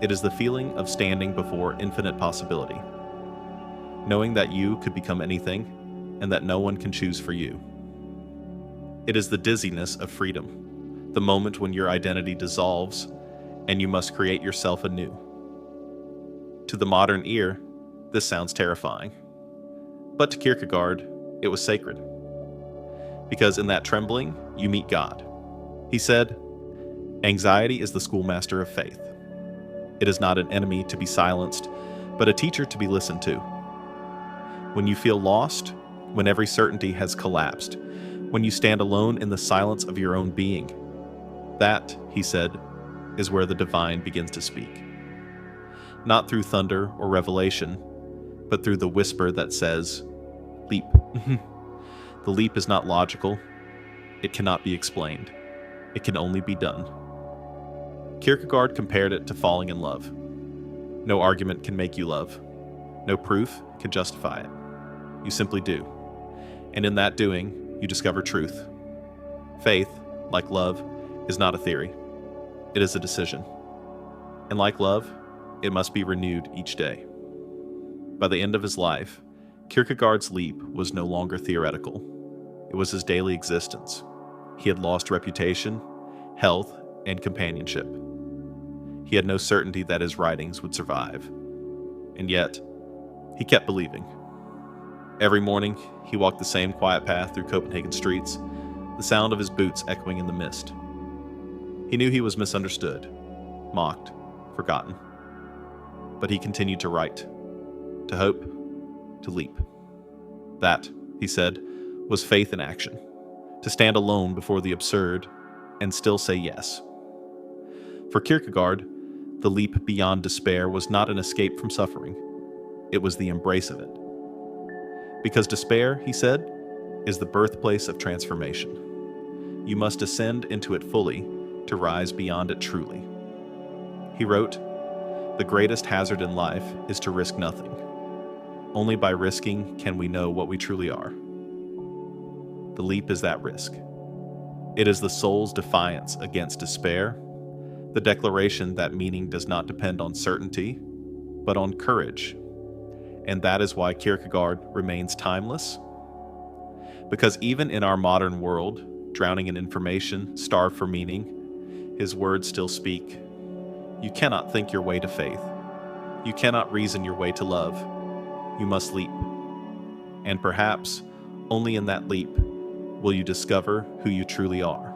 It is the feeling of standing before infinite possibility, knowing that you could become anything and that no one can choose for you. It is the dizziness of freedom, the moment when your identity dissolves and you must create yourself anew. To the modern ear, this sounds terrifying. But to Kierkegaard, it was sacred. Because in that trembling, you meet God. He said, "Anxiety is the schoolmaster of faith. It is not an enemy to be silenced, but a teacher to be listened to. When you feel lost, when every certainty has collapsed, when you stand alone in the silence of your own being, that," he said, "is where the divine begins to speak." not through thunder or revelation, but through the whisper that says, leap. The leap is not logical. It cannot be explained. It can only be done. Kierkegaard compared it to falling in love. No argument can make you love. No proof can justify it. You simply do. And in that doing, you discover truth. Faith, like love, is not a theory. It is a decision. And like love, it must be renewed each day. By the end of his life, Kierkegaard's leap was no longer theoretical. It was his daily existence. He had lost reputation, health, and companionship. He had no certainty that his writings would survive. And yet, he kept believing. Every morning, he walked the same quiet path through Copenhagen streets, the sound of his boots echoing in the mist. He knew he was misunderstood, mocked, forgotten. But he continued to write, to hope, to leap. That, he said, was faith in action, to stand alone before the absurd and still say yes. For Kierkegaard, the leap beyond despair was not an escape from suffering. It was the embrace of it. Because despair, he said, is the birthplace of transformation. You must descend into it fully to rise beyond it truly. He wrote, "The greatest hazard in life is to risk nothing. Only by risking can we know what we truly are." The leap is that risk. It is the soul's defiance against despair, the declaration that meaning does not depend on certainty, but on courage. And that is why Kierkegaard remains timeless. Because even in our modern world, drowning in information, starved for meaning, his words still speak. You cannot think your way to faith. You cannot reason your way to love. You must leap. And perhaps, only in that leap, will you discover who you truly are.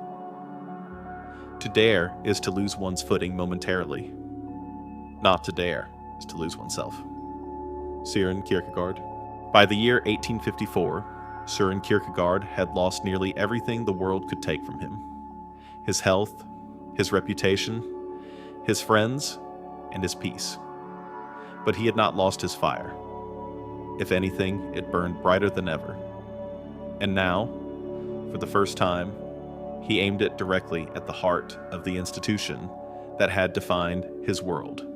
To dare is to lose one's footing momentarily. Not to dare is to lose oneself. Søren Kierkegaard. By the year 1854, Søren Kierkegaard had lost nearly everything the world could take from him. His health, his reputation, his friends, and his peace. But he had not lost his fire. If anything, it burned brighter than ever. And now, for the first time, he aimed it directly at the heart of the institution that had defined his world,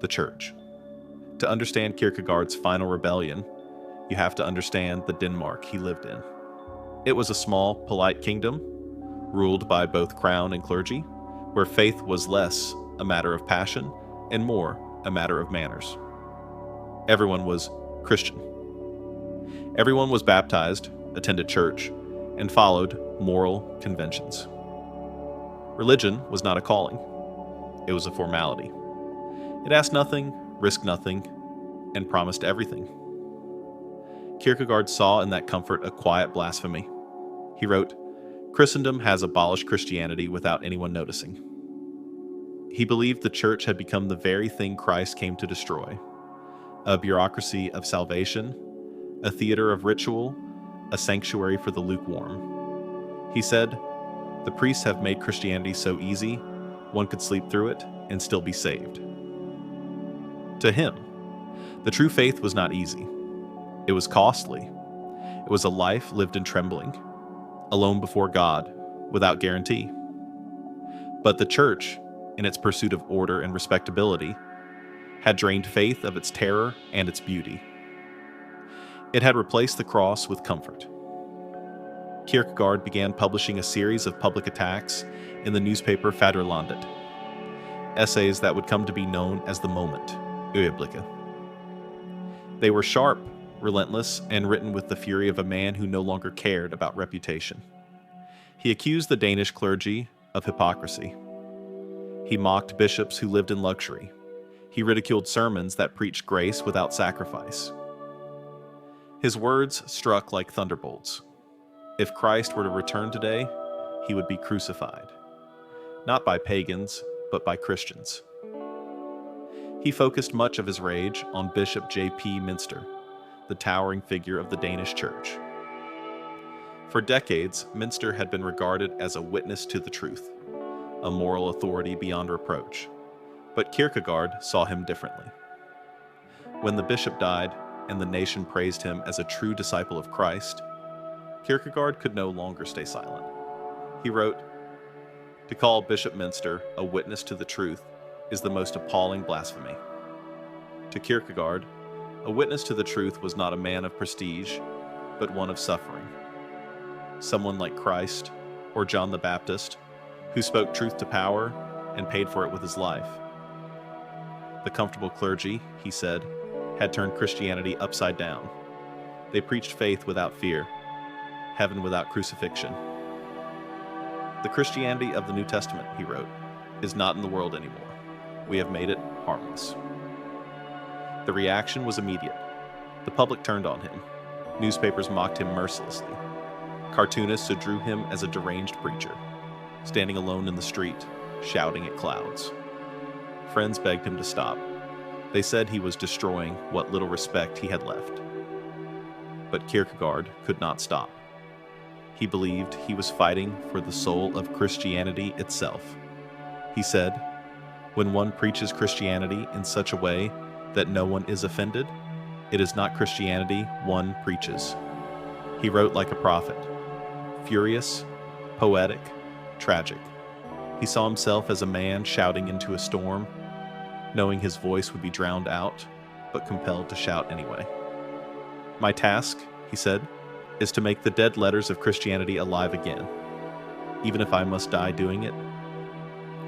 the church. To understand Kierkegaard's final rebellion, you have to understand the Denmark he lived in. It was a small, polite kingdom, ruled by both crown and clergy, where faith was less a matter of passion and more a matter of manners. Everyone was Christian. Everyone was baptized, attended church, and followed moral conventions. Religion was not a calling. It was a formality. It asked nothing, risked nothing, and promised everything. Kierkegaard saw in that comfort a quiet blasphemy. He wrote, "Christendom has abolished Christianity without anyone noticing." He believed the church had become the very thing Christ came to destroy, a bureaucracy of salvation, a theater of ritual, a sanctuary for the lukewarm. He said, "The priests have made Christianity so easy, one could sleep through it and still be saved." To him, the true faith was not easy. It was costly. It was a life lived in trembling, alone before God, without guarantee. But the church, in its pursuit of order and respectability, had drained faith of its terror and its beauty. It had replaced the cross with comfort. Kierkegaard began publishing a series of public attacks in the newspaper Fædrelandet, essays that would come to be known as the Moment, Øjeblikke. They were sharp, relentless, and written with the fury of a man who no longer cared about reputation. He accused the Danish clergy of hypocrisy. He mocked bishops who lived in luxury. He ridiculed sermons that preached grace without sacrifice. His words struck like thunderbolts. If Christ were to return today, he would be crucified. Not by pagans, but by Christians. He focused much of his rage on Bishop J.P. Minster, the towering figure of the Danish church. For decades, Minster had been regarded as a witness to the truth, a moral authority beyond reproach, But Kierkegaard saw him differently. When the bishop died and the nation praised him as a true disciple of Christ, Kierkegaard could no longer stay silent. He wrote, "To call Bishop Münster a witness to the truth is the most appalling blasphemy." To Kierkegaard, a witness to the truth was not a man of prestige, but one of suffering. Someone like Christ or John the Baptist, who spoke truth to power and paid for it with his life. The comfortable clergy, he said, had turned Christianity upside down. They preached faith without fear, heaven without crucifixion. The Christianity of the New Testament, he wrote, is not in the world anymore. We have made it harmless. The reaction was immediate. The public turned on him. Newspapers mocked him mercilessly. Cartoonists drew him as a deranged preacher, standing alone in the street, shouting at clouds. Friends begged him to stop. They said he was destroying what little respect he had left. But Kierkegaard could not stop. He believed he was fighting for the soul of Christianity itself. He said, "When one preaches Christianity in such a way that no one is offended, it is not Christianity one preaches." He wrote like a prophet, furious, poetic, tragic. He saw himself as a man shouting into a storm, knowing his voice would be drowned out, but compelled to shout anyway. "My task," he said, "is to make the dead letters of Christianity alive again, even if I must die doing it."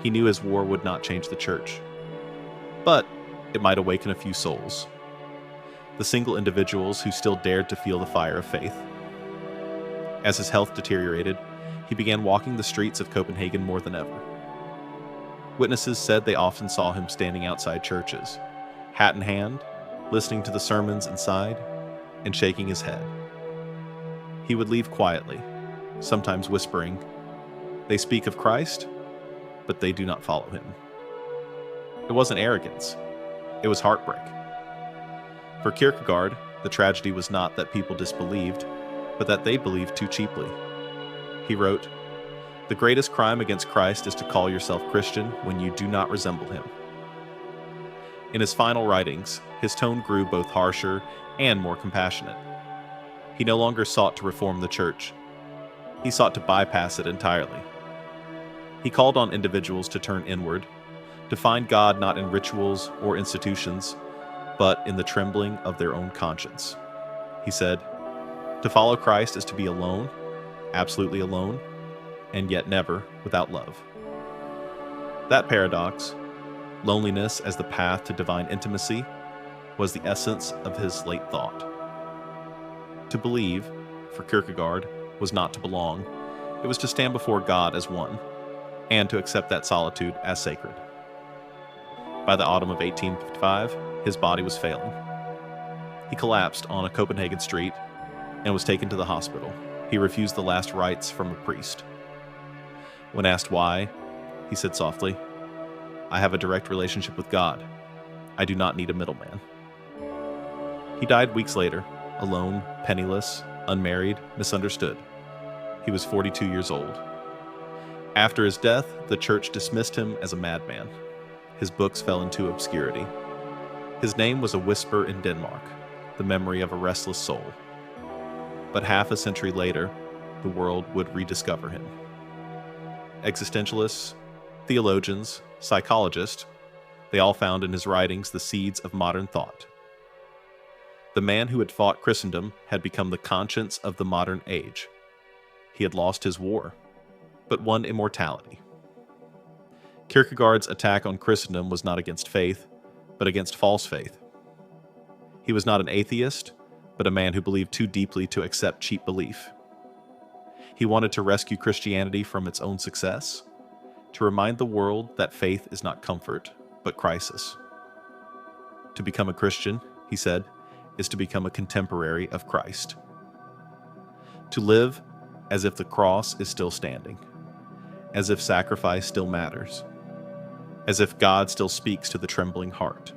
He knew his war would not change the church, but it might awaken a few souls, the single individuals who still dared to feel the fire of faith. As his health deteriorated, he began walking the streets of Copenhagen more than ever. Witnesses said they often saw him standing outside churches, hat in hand, listening to the sermons inside, and shaking his head. He would leave quietly, sometimes whispering, "They speak of Christ, but they do not follow him." It wasn't arrogance, it was heartbreak. For Kierkegaard, the tragedy was not that people disbelieved, but that they believed too cheaply. He wrote, "The greatest crime against Christ is to call yourself Christian when you do not resemble him." In his final writings, his tone grew both harsher and more compassionate. He no longer sought to reform the church. He sought to bypass it entirely. He called on individuals to turn inward, to find God not in rituals or institutions, but in the trembling of their own conscience. He said, "To follow Christ is to be alone, absolutely alone, and yet never without love." That paradox, loneliness as the path to divine intimacy, was the essence of his late thought. To believe, for Kierkegaard, was not to belong. It was to stand before God as one, and to accept that solitude as sacred. By the autumn of 1855, his body was failing. He collapsed on a Copenhagen street and was taken to the hospital. He refused the last rites from a priest. When asked why, he said softly, "I have a direct relationship with God. I do not need a middleman." He died weeks later, alone, penniless, unmarried, misunderstood. He was 42 years old. After his death, the church dismissed him as a madman. His books fell into obscurity. His name was a whisper in Denmark, the memory of a restless soul. But half a century later, the world would rediscover him. Existentialists, theologians, psychologists, they all found in his writings the seeds of modern thought. The man who had fought Christendom had become the conscience of the modern age. He had lost his war, but won immortality. Kierkegaard's attack on Christendom was not against faith, but against false faith. He was not an atheist, but a man who believed too deeply to accept cheap belief. He wanted to rescue Christianity from its own success, to remind the world that faith is not comfort, but crisis. To become a Christian, he said, is to become a contemporary of Christ. To live as if the cross is still standing, as if sacrifice still matters, as if God still speaks to the trembling heart.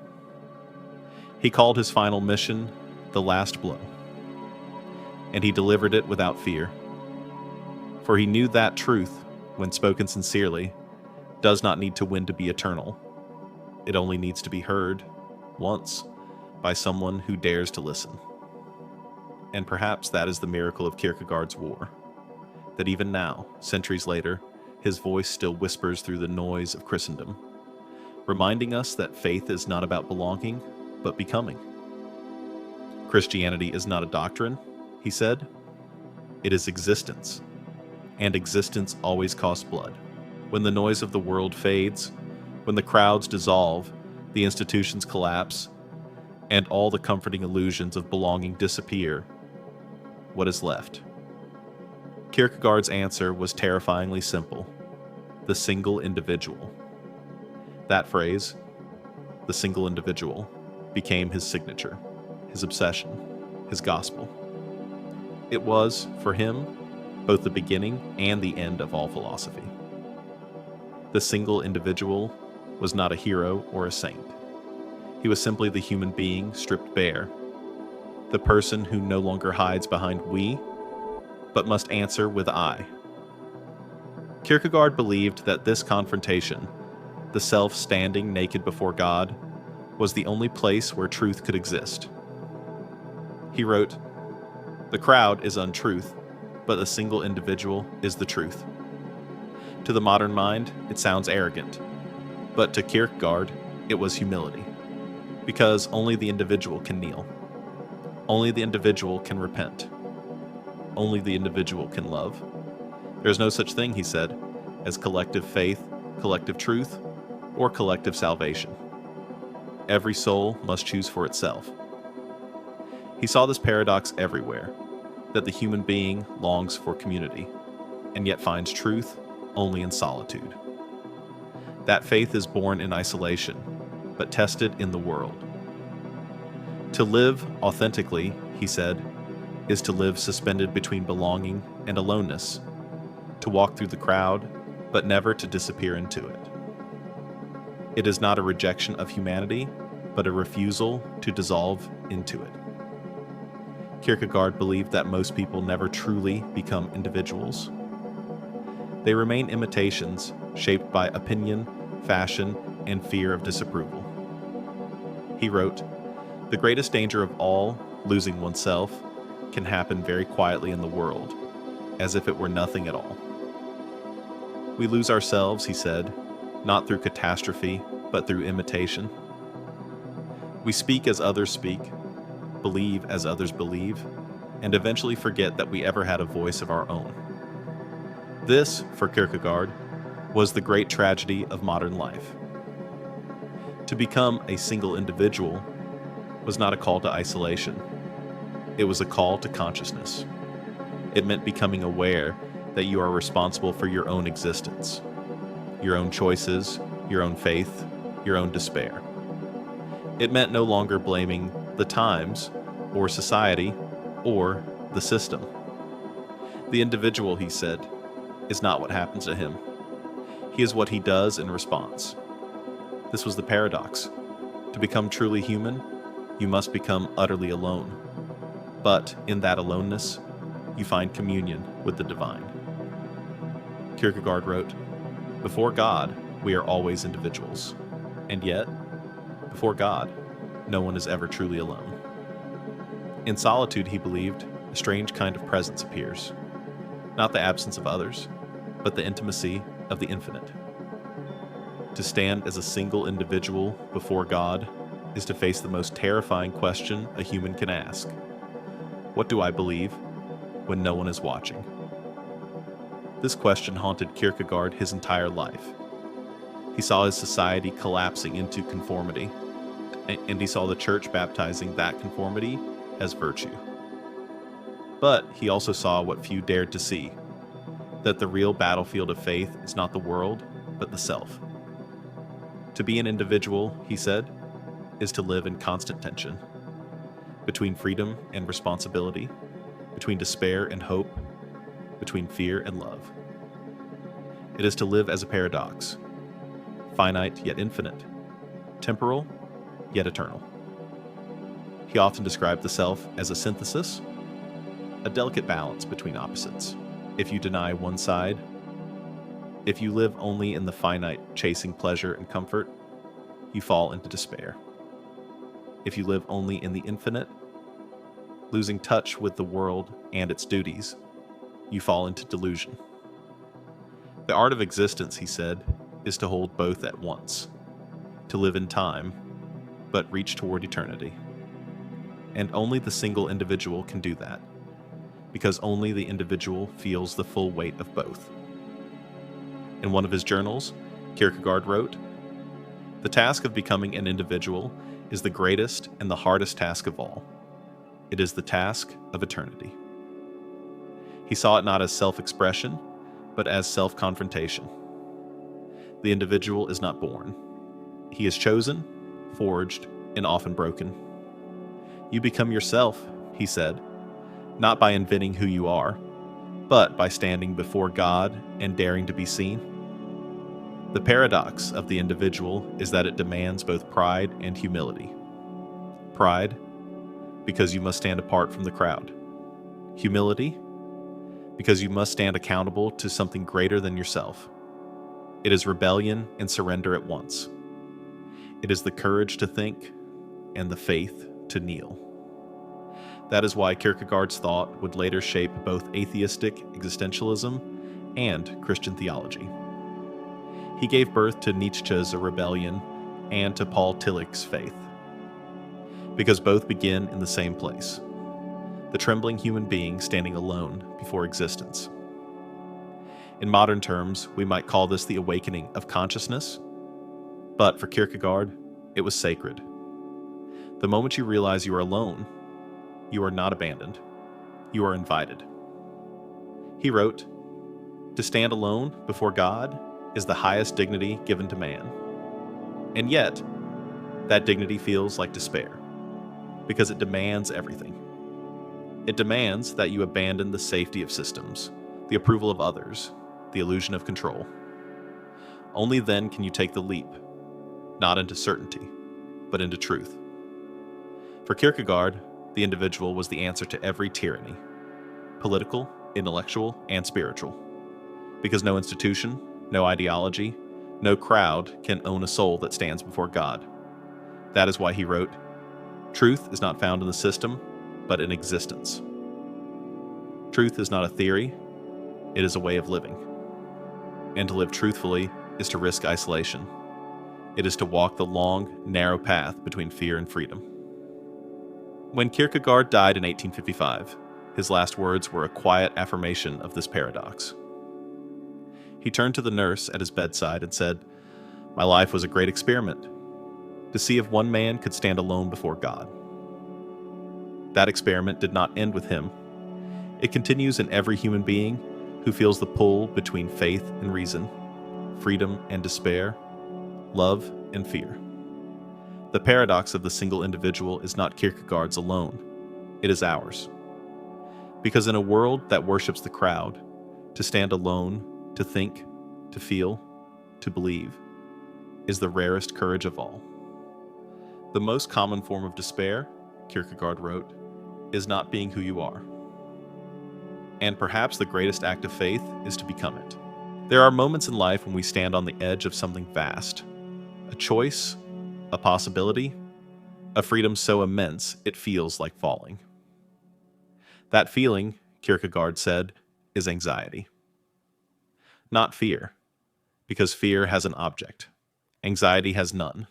He called his final mission the last blow, and he delivered it without fear. For he knew that truth, when spoken sincerely, does not need to win to be eternal. It only needs to be heard, once, by someone who dares to listen. And perhaps that is the miracle of Kierkegaard's war, that even now, centuries later, his voice still whispers through the noise of Christendom, reminding us that faith is not about belonging, but becoming. Christianity is not a doctrine, he said. It is existence, and existence always costs blood. When the noise of the world fades, when the crowds dissolve, the institutions collapse, and all the comforting illusions of belonging disappear, what is left? Kierkegaard's answer was terrifyingly simple: the single individual. That phrase, the single individual, became his signature, his obsession, his gospel. It was, for him, both the beginning and the end of all philosophy. The single individual was not a hero or a saint. He was simply the human being stripped bare, the person who no longer hides behind we, but must answer with I. Kierkegaard believed that this confrontation, the self standing naked before God, was the only place where truth could exist. He wrote, "The crowd is untruth, but the single individual is the truth." To the modern mind, it sounds arrogant, but to Kierkegaard, it was humility, because only the individual can kneel. Only the individual can repent. Only the individual can love. There is no such thing, he said, as collective faith, collective truth, or collective salvation. Every soul must choose for itself. He saw this paradox everywhere, that the human being longs for community, and yet finds truth only in solitude. That faith is born in isolation, but tested in the world. To live authentically, he said, is to live suspended between belonging and aloneness, to walk through the crowd, but never to disappear into it. It is not a rejection of humanity, but a refusal to dissolve into it. Kierkegaard believed that most people never truly become individuals. They remain imitations shaped by opinion, fashion, and fear of disapproval. He wrote, "The greatest danger of all, losing oneself, can happen very quietly in the world, as if it were nothing at all. We lose ourselves," he said, "not through catastrophe, but through imitation. We speak as others speak, believe as others believe, and eventually forget that we ever had a voice of our own." This, for Kierkegaard, was the great tragedy of modern life. To become a single individual was not a call to isolation. It was a call to consciousness. It meant becoming aware that you are responsible for your own existence, your own choices, your own faith, your own despair. It meant no longer blaming the times, or society, or the system. The individual, he said, is not what happens to him. He is what he does in response. This was the paradox. To become truly human, you must become utterly alone. But in that aloneness, you find communion with the divine. Kierkegaard wrote, "Before God, we are always individuals. And yet, before God, no one is ever truly alone." In solitude, he believed, a strange kind of presence appears. Not the absence of others, but the intimacy of the infinite. To stand as a single individual before God is to face the most terrifying question a human can ask. What do I believe when no one is watching? This question haunted Kierkegaard his entire life. He saw his society collapsing into conformity, and he saw the church baptizing that conformity as virtue. But he also saw what few dared to see, that the real battlefield of faith is not the world, but the self. To be an individual, he said, is to live in constant tension, between freedom and responsibility, between despair and hope, between fear and love. It is to live as a paradox, finite yet infinite, temporal yet eternal. He often described the self as a synthesis, a delicate balance between opposites. If you deny one side, if you live only in the finite, chasing pleasure and comfort, you fall into despair. If you live only in the infinite, losing touch with the world and its duties, you fall into delusion. The art of existence, he said, is to hold both at once, to live in time, but reach toward eternity. And only the single individual can do that, because only the individual feels the full weight of both. In one of his journals, Kierkegaard wrote, "The task of becoming an individual is the greatest and the hardest task of all. It is the task of eternity." He saw it not as self-expression, but as self-confrontation. The individual is not born. He is chosen, forged, and often broken. You become yourself, he said, not by inventing who you are, but by standing before God and daring to be seen. The paradox of the individual is that it demands both pride and humility. Pride, because you must stand apart from the crowd. Humility, because you must stand accountable to something greater than yourself. It is rebellion and surrender at once. It is the courage to think and the faith to kneel. That is why Kierkegaard's thought would later shape both atheistic existentialism and Christian theology. He gave birth to Nietzsche's rebellion and to Paul Tillich's faith, because both begin in the same place, the trembling human being standing alone before existence. In modern terms, we might call this the awakening of consciousness, but for Kierkegaard, it was sacred. The moment you realize you are alone, you are not abandoned. You are invited. He wrote, "To stand alone before God is the highest dignity given to man. And yet, that dignity feels like despair, because it demands everything. It demands that you abandon the safety of systems, the approval of others, the illusion of control. Only then can you take the leap, not into certainty, but into truth." For Kierkegaard, the individual was the answer to every tyranny, political, intellectual, and spiritual, because no institution, no ideology, no crowd can own a soul that stands before God. That is why he wrote, "Truth is not found in the system, but in existence." Truth is not a theory, it is a way of living. And to live truthfully is to risk isolation. It is to walk the long, narrow path between fear and freedom. When Kierkegaard died in 1855, his last words were a quiet affirmation of this paradox. He turned to the nurse at his bedside and said, "My life was a great experiment, to see if one man could stand alone before God." That experiment did not end with him. It continues in every human being who feels the pull between faith and reason, freedom and despair, love and fear. The paradox of the single individual is not Kierkegaard's alone. It is ours. Because in a world that worships the crowd, to stand alone, to think, to feel, to believe, is the rarest courage of all. The most common form of despair, Kierkegaard wrote, is not being who you are. And perhaps the greatest act of faith is to become it. There are moments in life when we stand on the edge of something vast, a choice, a possibility, a freedom so immense it feels like falling. That feeling, Kierkegaard said, is anxiety. Not fear, because fear has an object. Anxiety has none.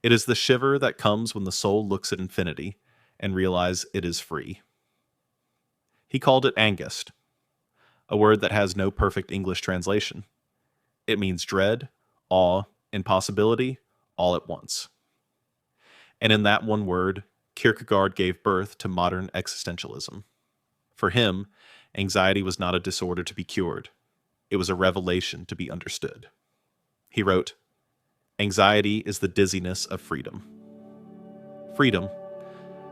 It is the shiver that comes when the soul looks at infinity and realizes it is free. He called it angst, a word that has no perfect English translation. It means dread, awe, impossibility, all at once. And in that one word, Kierkegaard gave birth to modern existentialism. For him, anxiety was not a disorder to be cured. It was a revelation to be understood. He wrote, "Anxiety is the dizziness of freedom." Freedom,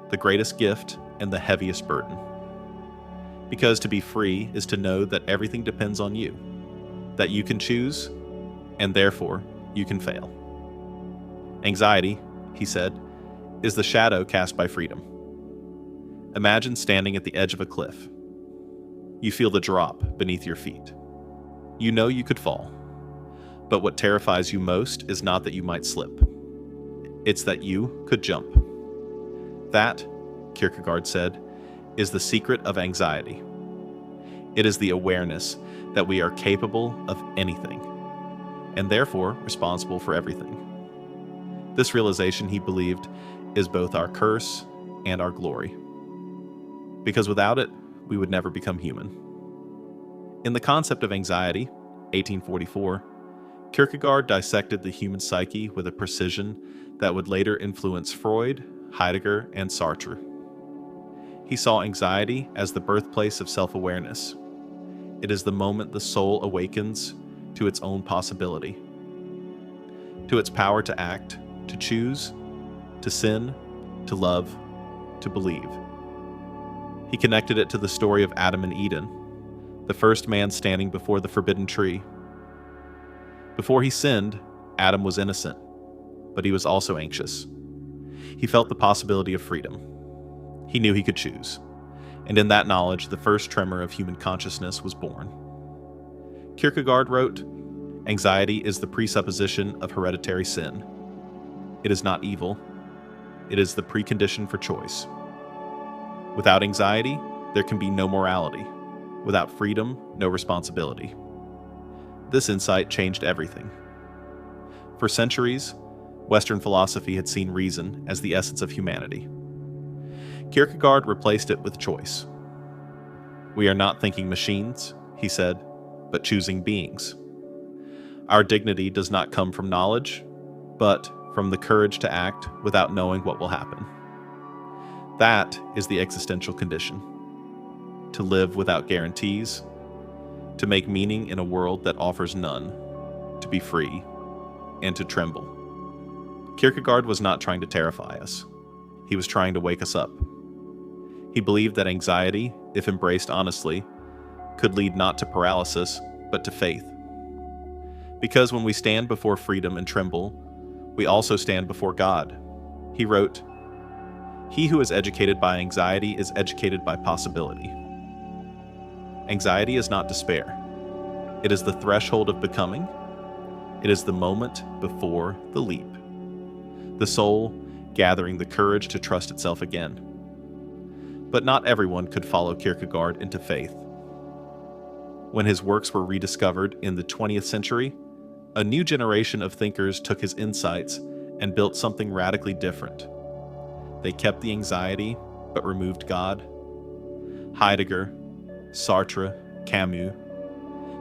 the greatest gift and the heaviest burden. Because to be free is to know that everything depends on you, that you can choose, and therefore you can fail. Anxiety, he said, is the shadow cast by freedom. Imagine standing at the edge of a cliff. You feel the drop beneath your feet. You know you could fall, But what terrifies you most is not that you might slip. It's that you could jump. That, Kierkegaard said, is the secret of anxiety. It is the awareness that we are capable of anything, and therefore responsible for everything. This realization, he believed, is both our curse and our glory. Because without it, we would never become human. In The Concept of Anxiety, 1844, Kierkegaard dissected the human psyche with a precision that would later influence Freud, Heidegger, and Sartre. He saw anxiety as the birthplace of self-awareness. It is the moment the soul awakens to its own possibility, to its power to act, to choose, to sin, to love, to believe. He connected it to the story of Adam and Eden, the first man standing before the forbidden tree. Before he sinned, Adam was innocent, but he was also anxious. He felt the possibility of freedom. He knew he could choose, and in that knowledge, the first tremor of human consciousness was born. Kierkegaard wrote, "Anxiety is the presupposition of hereditary sin. It is not evil. It is the precondition for choice. Without anxiety, there can be no morality. Without freedom, no responsibility." This insight changed everything. For centuries, Western philosophy had seen reason as the essence of humanity. Kierkegaard replaced it with choice. "We are not thinking machines," he said, "but choosing beings. Our dignity does not come from knowledge, but from the courage to act without knowing what will happen. That is the existential condition. To live without guarantees, to make meaning in a world that offers none, to be free, and to tremble." Kierkegaard was not trying to terrify us. He was trying to wake us up. He believed that anxiety, if embraced honestly, could lead not to paralysis, but to faith. Because when we stand before freedom and tremble, we also stand before God. He wrote, "He who is educated by anxiety is educated by possibility." Anxiety is not despair. It is the threshold of becoming. It is the moment before the leap. The soul gathering the courage to trust itself again. But not everyone could follow Kierkegaard into faith. When his works were rediscovered in the 20th century, a new generation of thinkers took his insights and built something radically different. They kept the anxiety, but removed God. Heidegger, Sartre, Camus,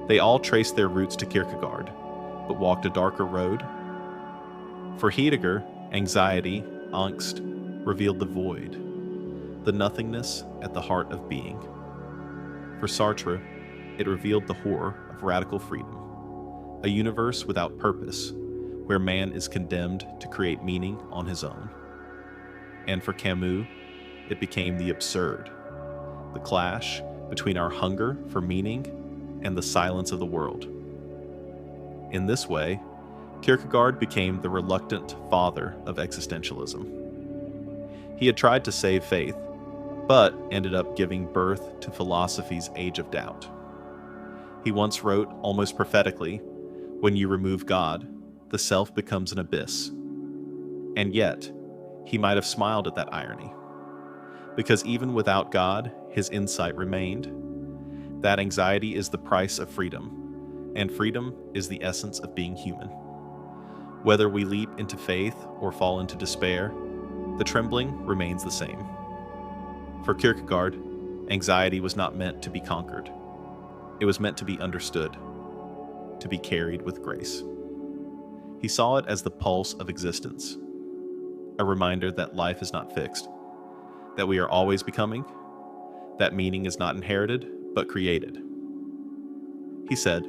they all traced their roots to Kierkegaard, but walked a darker road. For Heidegger, anxiety, angst, revealed the void, the nothingness at the heart of being. For Sartre, it revealed the horror of radical freedom, a universe without purpose, where man is condemned to create meaning on his own. And for Camus, it became the absurd, the clash between our hunger for meaning and the silence of the world. In this way, Kierkegaard became the reluctant father of existentialism. He had tried to save faith, but ended up giving birth to philosophy's age of doubt. He once wrote, almost prophetically, "When you remove God, the self becomes an abyss." And yet, he might have smiled at that irony. Because even without God, his insight remained. That anxiety is the price of freedom, and freedom is the essence of being human. Whether we leap into faith or fall into despair, the trembling remains the same. For Kierkegaard, anxiety was not meant to be conquered. It was meant to be understood, to be carried with grace. He saw it as the pulse of existence, a reminder that life is not fixed, that we are always becoming, that meaning is not inherited, but created. He said,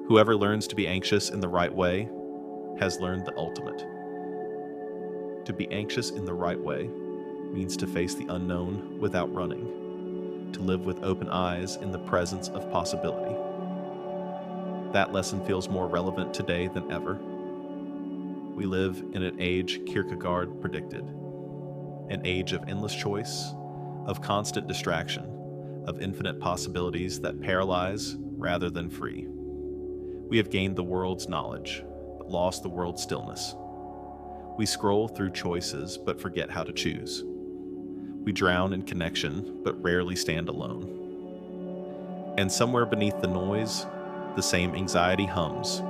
"Whoever learns to be anxious in the right way has learned the ultimate." To be anxious in the right way means to face the unknown without running, to live with open eyes in the presence of possibility. That lesson feels more relevant today than ever. We live in an age Kierkegaard predicted, an age of endless choice, of constant distraction, of infinite possibilities that paralyze rather than free. We have gained the world's knowledge, but lost the world's stillness. We scroll through choices, but forget how to choose. We drown in connection, but rarely stand alone. And somewhere beneath the noise, the same anxiety hums,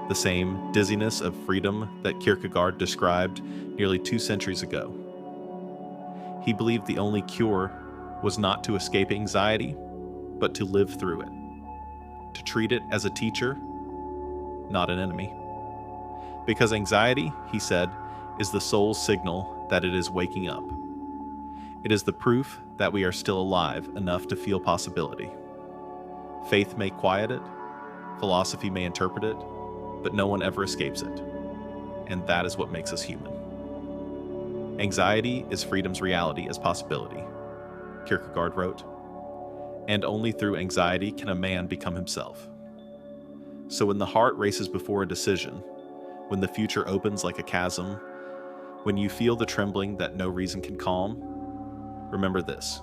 the same dizziness of freedom that Kierkegaard described nearly 2 centuries ago. He believed the only cure was not to escape anxiety, but to live through it, to treat it as a teacher, not an enemy. Because anxiety, he said, is the soul's signal that it is waking up. It is the proof that we are still alive enough to feel possibility. Faith may quiet it, philosophy may interpret it, but no one ever escapes it. And that is what makes us human. Anxiety is freedom's reality as possibility, Kierkegaard wrote. And only through anxiety can a man become himself. So when the heart races before a decision, when the future opens like a chasm, when you feel the trembling that no reason can calm, remember this.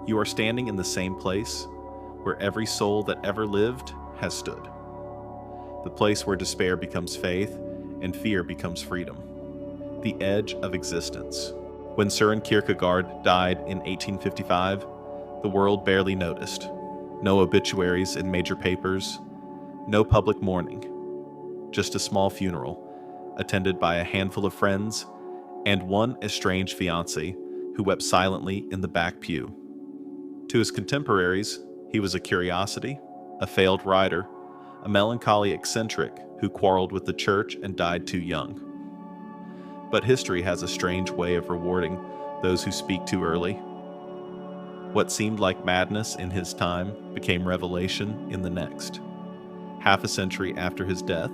You are standing in the same place where every soul that ever lived has stood. The place where despair becomes faith and fear becomes freedom. The edge of existence. When Søren Kierkegaard died in 1855, the world barely noticed. No obituaries in major papers, no public mourning. Just a small funeral, attended by a handful of friends and one estranged fiancée who wept silently in the back pew. To his contemporaries, he was a curiosity, a failed writer, a melancholy eccentric who quarreled with the church and died too young. But history has a strange way of rewarding those who speak too early. What seemed like madness in his time became revelation in the next. Half a century after his death,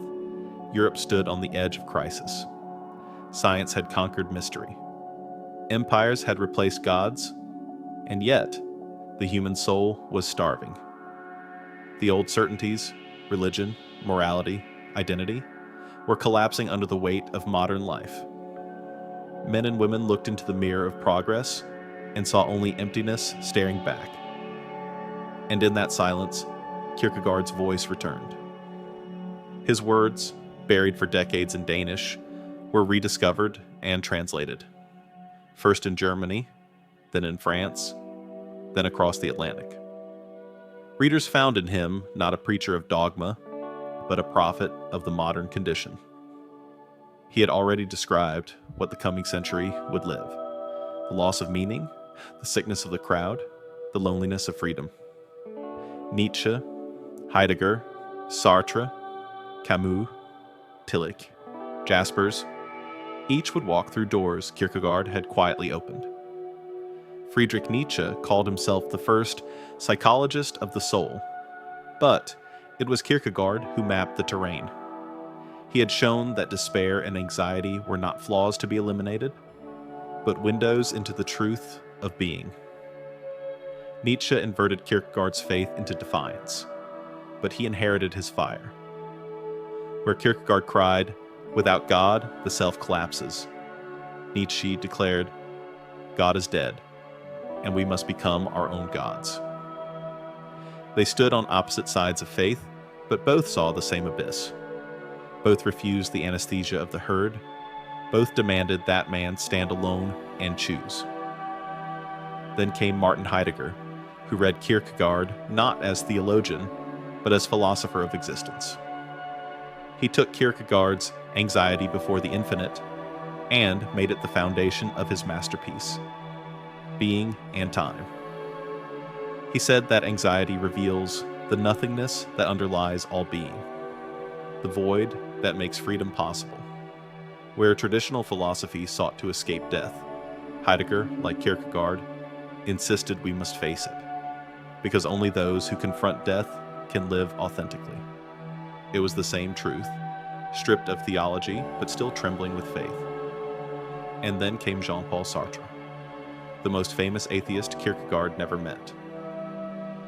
Europe stood on the edge of crisis. Science had conquered mystery. Empires had replaced gods, and yet the human soul was starving. The old certainties, religion, morality, identity, were collapsing under the weight of modern life. Men and women looked into the mirror of progress and saw only emptiness staring back. And in that silence, Kierkegaard's voice returned. His words, buried for decades in Danish, were rediscovered and translated. First in Germany, then in France, then across the Atlantic. Readers found in him not a preacher of dogma, but a prophet of the modern condition. He had already described what the coming century would live: the loss of meaning, the sickness of the crowd, the loneliness of freedom. Nietzsche, Heidegger, Sartre, Camus, Tillich, Jaspers, each would walk through doors Kierkegaard had quietly opened. Friedrich Nietzsche called himself the first psychologist of the soul, but it was Kierkegaard who mapped the terrain. He had shown that despair and anxiety were not flaws to be eliminated, but windows into the truth of being. Nietzsche inverted Kierkegaard's faith into defiance, but he inherited his fire. Where Kierkegaard cried, "Without God, the self collapses," Nietzsche declared, "God is dead, and we must become our own gods." They stood on opposite sides of faith, but both saw the same abyss. Both refused the anesthesia of the herd. Both demanded that man stand alone and choose. Then came Martin Heidegger, who read Kierkegaard not as theologian, but as philosopher of existence. He took Kierkegaard's anxiety before the infinite and made it the foundation of his masterpiece, Being and Time. He said that anxiety reveals the nothingness that underlies all being, the void that makes freedom possible. Where traditional philosophy sought to escape death, Heidegger, like Kierkegaard, insisted we must face it, because only those who confront death can live authentically. It was the same truth, stripped of theology but still trembling with faith. And then came Jean-Paul Sartre, the most famous atheist Kierkegaard never met.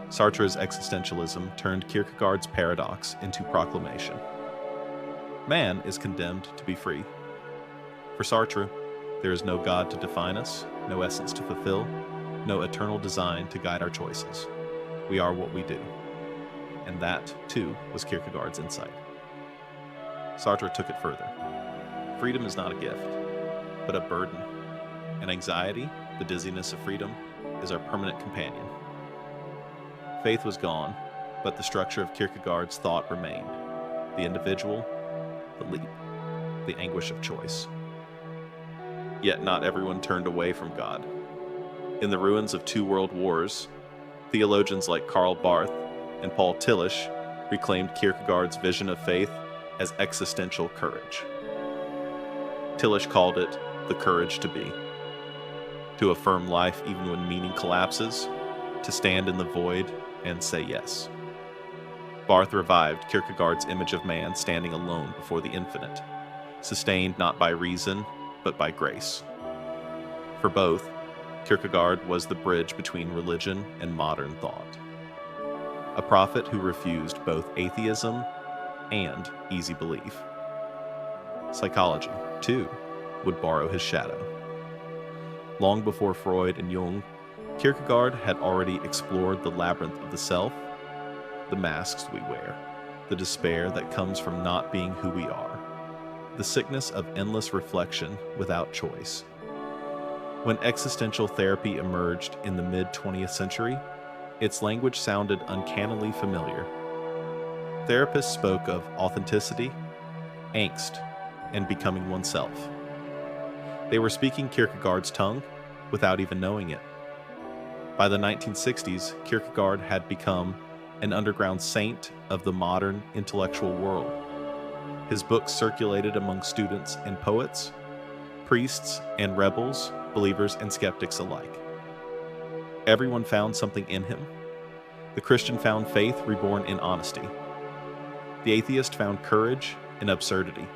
Sartre's existentialism turned Kierkegaard's paradox into proclamation. Man is condemned to be free. For Sartre, there is no God to define us, no essence to fulfill, no eternal design to guide our choices. We are what we do. And that, too, was Kierkegaard's insight. Sartre took it further. Freedom is not a gift, but a burden. And anxiety, the dizziness of freedom, is our permanent companion. Faith was gone, but the structure of Kierkegaard's thought remained. The individual, the leap, the anguish of choice. Yet not everyone turned away from God. In the ruins of 2 world wars, theologians like Karl Barth and Paul Tillich reclaimed Kierkegaard's vision of faith as existential courage. Tillich called it the courage to be. To affirm life even when meaning collapses, to stand in the void and say yes. Barth revived Kierkegaard's image of man standing alone before the infinite, sustained not by reason, but by grace. For both, Kierkegaard was the bridge between religion and modern thought. A prophet who refused both atheism and easy belief. Psychology, too, would borrow his shadow. Long before Freud and Jung, Kierkegaard had already explored the labyrinth of the self, the masks we wear, the despair that comes from not being who we are, the sickness of endless reflection without choice. When existential therapy emerged in the mid-20th century, its language sounded uncannily familiar. Therapists spoke of authenticity, angst, and becoming oneself. They were speaking Kierkegaard's tongue without even knowing it. By the 1960s, Kierkegaard had become an underground saint of the modern intellectual world. His books circulated among students and poets, priests and rebels, believers and skeptics alike. Everyone found something in him. The Christian found faith reborn in honesty. The atheist found courage in absurdity.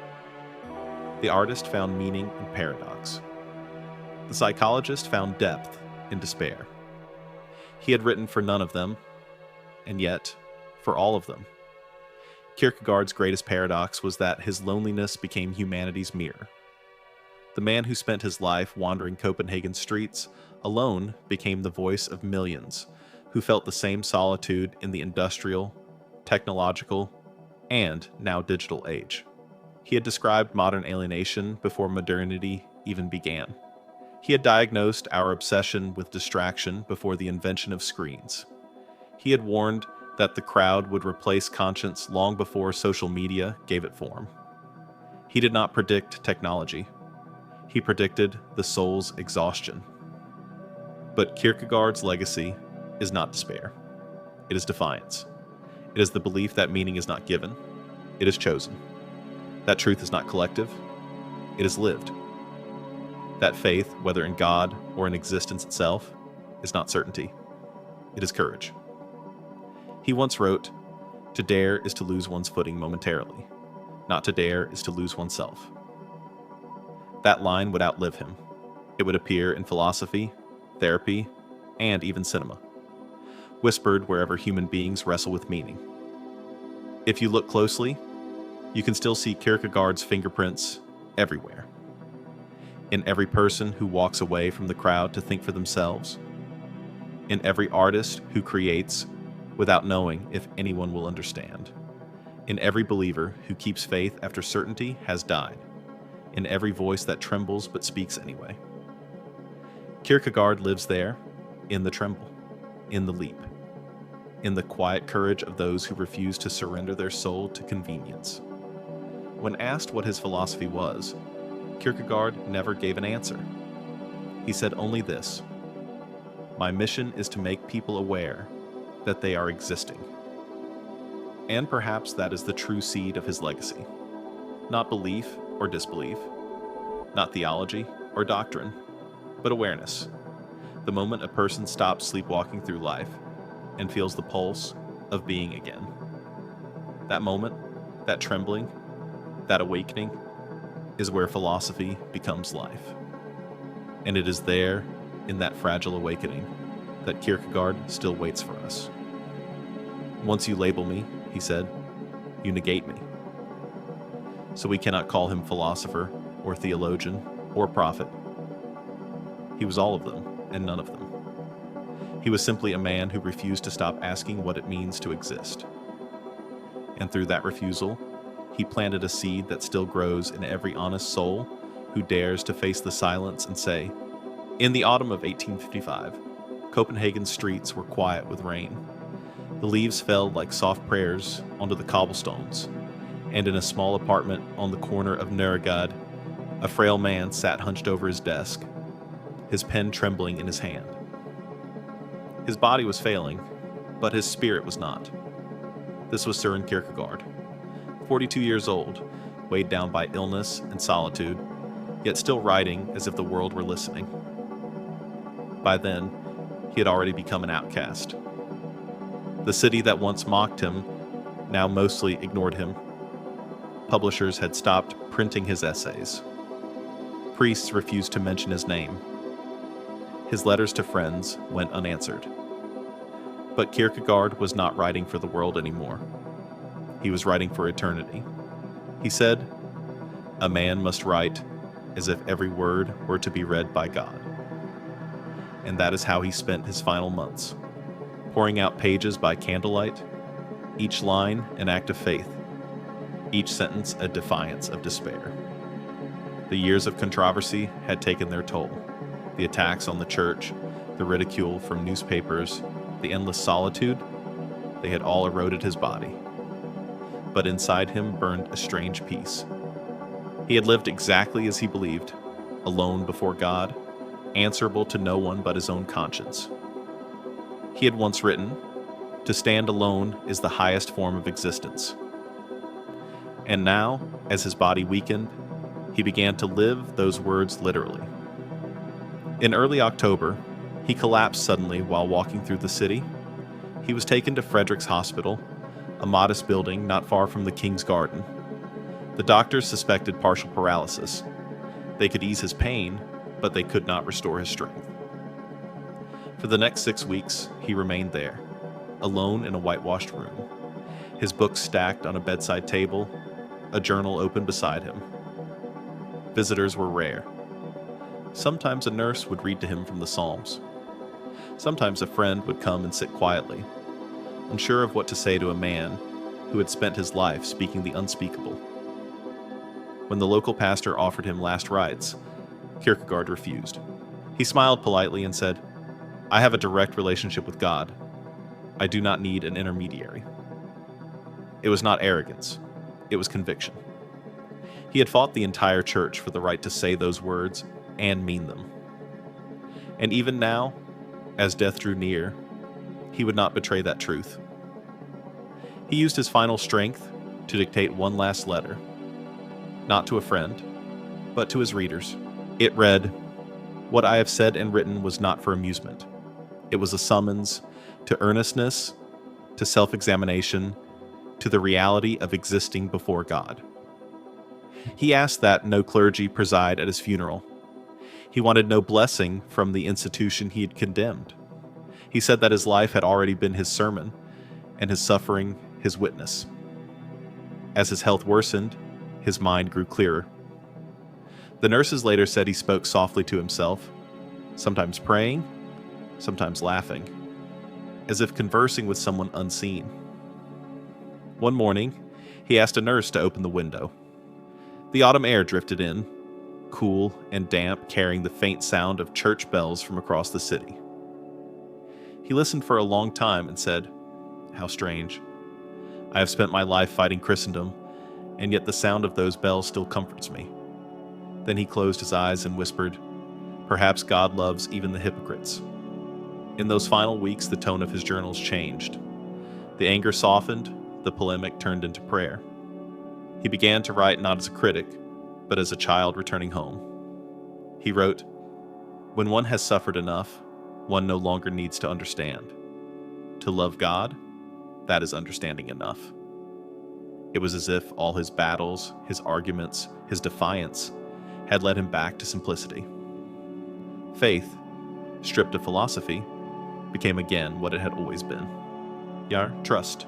The artist found meaning in paradox. The psychologist found depth in despair. He had written for none of them, and yet, for all of them. Kierkegaard's greatest paradox was that his loneliness became humanity's mirror. The man who spent his life wandering Copenhagen streets alone became the voice of millions who felt the same solitude in the industrial, technological, and now digital age. He had described modern alienation before modernity even began. He had diagnosed our obsession with distraction before the invention of screens. He had warned that the crowd would replace conscience long before social media gave it form. He did not predict technology. He predicted the soul's exhaustion. But Kierkegaard's legacy is not despair. It is defiance. It is the belief that meaning is not given. It is chosen. That truth is not collective. It is lived. That faith, whether in God or in existence itself, is not certainty. It is courage. He once wrote, "To dare is to lose one's footing momentarily. Not to dare is to lose oneself." That line would outlive him. It would appear in philosophy, therapy, and even cinema, whispered wherever human beings wrestle with meaning. If you look closely, you can still see Kierkegaard's fingerprints everywhere. In every person who walks away from the crowd to think for themselves. In every artist who creates without knowing if anyone will understand. In every believer who keeps faith after certainty has died. In every voice that trembles but speaks anyway. Kierkegaard lives there, in the tremble, in the leap, in the quiet courage of those who refuse to surrender their soul to convenience. When asked what his philosophy was, Kierkegaard never gave an answer. He said only this: "My mission is to make people aware that they are existing." And perhaps that is the true seed of his legacy. Not belief or disbelief, not theology or doctrine, but awareness. The moment a person stops sleepwalking through life and feels the pulse of being again. That moment, that trembling, that awakening, is where philosophy becomes life. And it is there, in that fragile awakening, that Kierkegaard still waits for us. "Once you label me," he said, "you negate me." So we cannot call him philosopher or theologian or prophet. He was all of them and none of them. He was simply a man who refused to stop asking what it means to exist. And through that refusal, he planted a seed that still grows in every honest soul who dares to face the silence and say, in the autumn of 1855, Copenhagen's streets were quiet with rain. The leaves fell like soft prayers onto the cobblestones, and in a small apartment on the corner of Nørregade, a frail man sat hunched over his desk, his pen trembling in his hand. His body was failing, but his spirit was not. This was Søren Kierkegaard, 42 years old, weighed down by illness and solitude, yet still writing as if the world were listening. By then, he had already become an outcast. The city that once mocked him now mostly ignored him. Publishers had stopped printing his essays. Priests refused to mention his name. His letters to friends went unanswered. But Kierkegaard was not writing for the world anymore. He was writing for eternity. He said, "A man must write as if every word were to be read by God." And that is how he spent his final months, pouring out pages by candlelight, each line an act of faith, each sentence a defiance of despair. The years of controversy had taken their toll. The attacks on the church, the ridicule from newspapers, the endless solitude, they had all eroded his body. But inside him burned a strange peace. He had lived exactly as he believed, alone before God, answerable to no one but his own conscience. He had once written, "To stand alone is the highest form of existence." And now, as his body weakened, he began to live those words literally. In early October, he collapsed suddenly while walking through the city. He was taken to Frederick's Hospital, a modest building not far from the King's Garden. The doctors suspected partial paralysis. They could ease his pain, but they could not restore his strength. For the next 6 weeks, he remained there, alone in a whitewashed room, his books stacked on a bedside table, a journal open beside him. Visitors were rare. Sometimes a nurse would read to him from the Psalms. Sometimes a friend would come and sit quietly, unsure of what to say to a man who had spent his life speaking the unspeakable. When the local pastor offered him last rites, Kierkegaard refused. He smiled politely and said, "I have a direct relationship with God. I do not need an intermediary." It was not arrogance. It was conviction. He had fought the entire church for the right to say those words and mean them. And even now, as death drew near, he would not betray that truth. He used his final strength to dictate one last letter, not to a friend, but to his readers. It read, "What I have said and written was not for amusement. It was a summons to earnestness, to self-examination, to the reality of existing before God." He asked that no clergy preside at his funeral. He wanted no blessing from the institution he had condemned. He said that his life had already been his sermon, and his suffering his witness. As his health worsened, his mind grew clearer. The nurses later said he spoke softly to himself, sometimes praying, sometimes laughing, as if conversing with someone unseen. One morning, he asked a nurse to open the window. The autumn air drifted in, cool and damp, carrying the faint sound of church bells from across the city. He listened for a long time and said, "How strange. I have spent my life fighting Christendom, and yet the sound of those bells still comforts me." Then he closed his eyes and whispered, "Perhaps God loves even the hypocrites." In those final weeks, the tone of his journals changed. The anger softened, the polemic turned into prayer. He began to write not as a critic, but as a child returning home. He wrote, "When one has suffered enough, one no longer needs to understand. To love God, that is understanding enough." It was as if all his battles, his arguments, his defiance had led him back to simplicity. Faith, stripped of philosophy, became again what it had always been. Trust.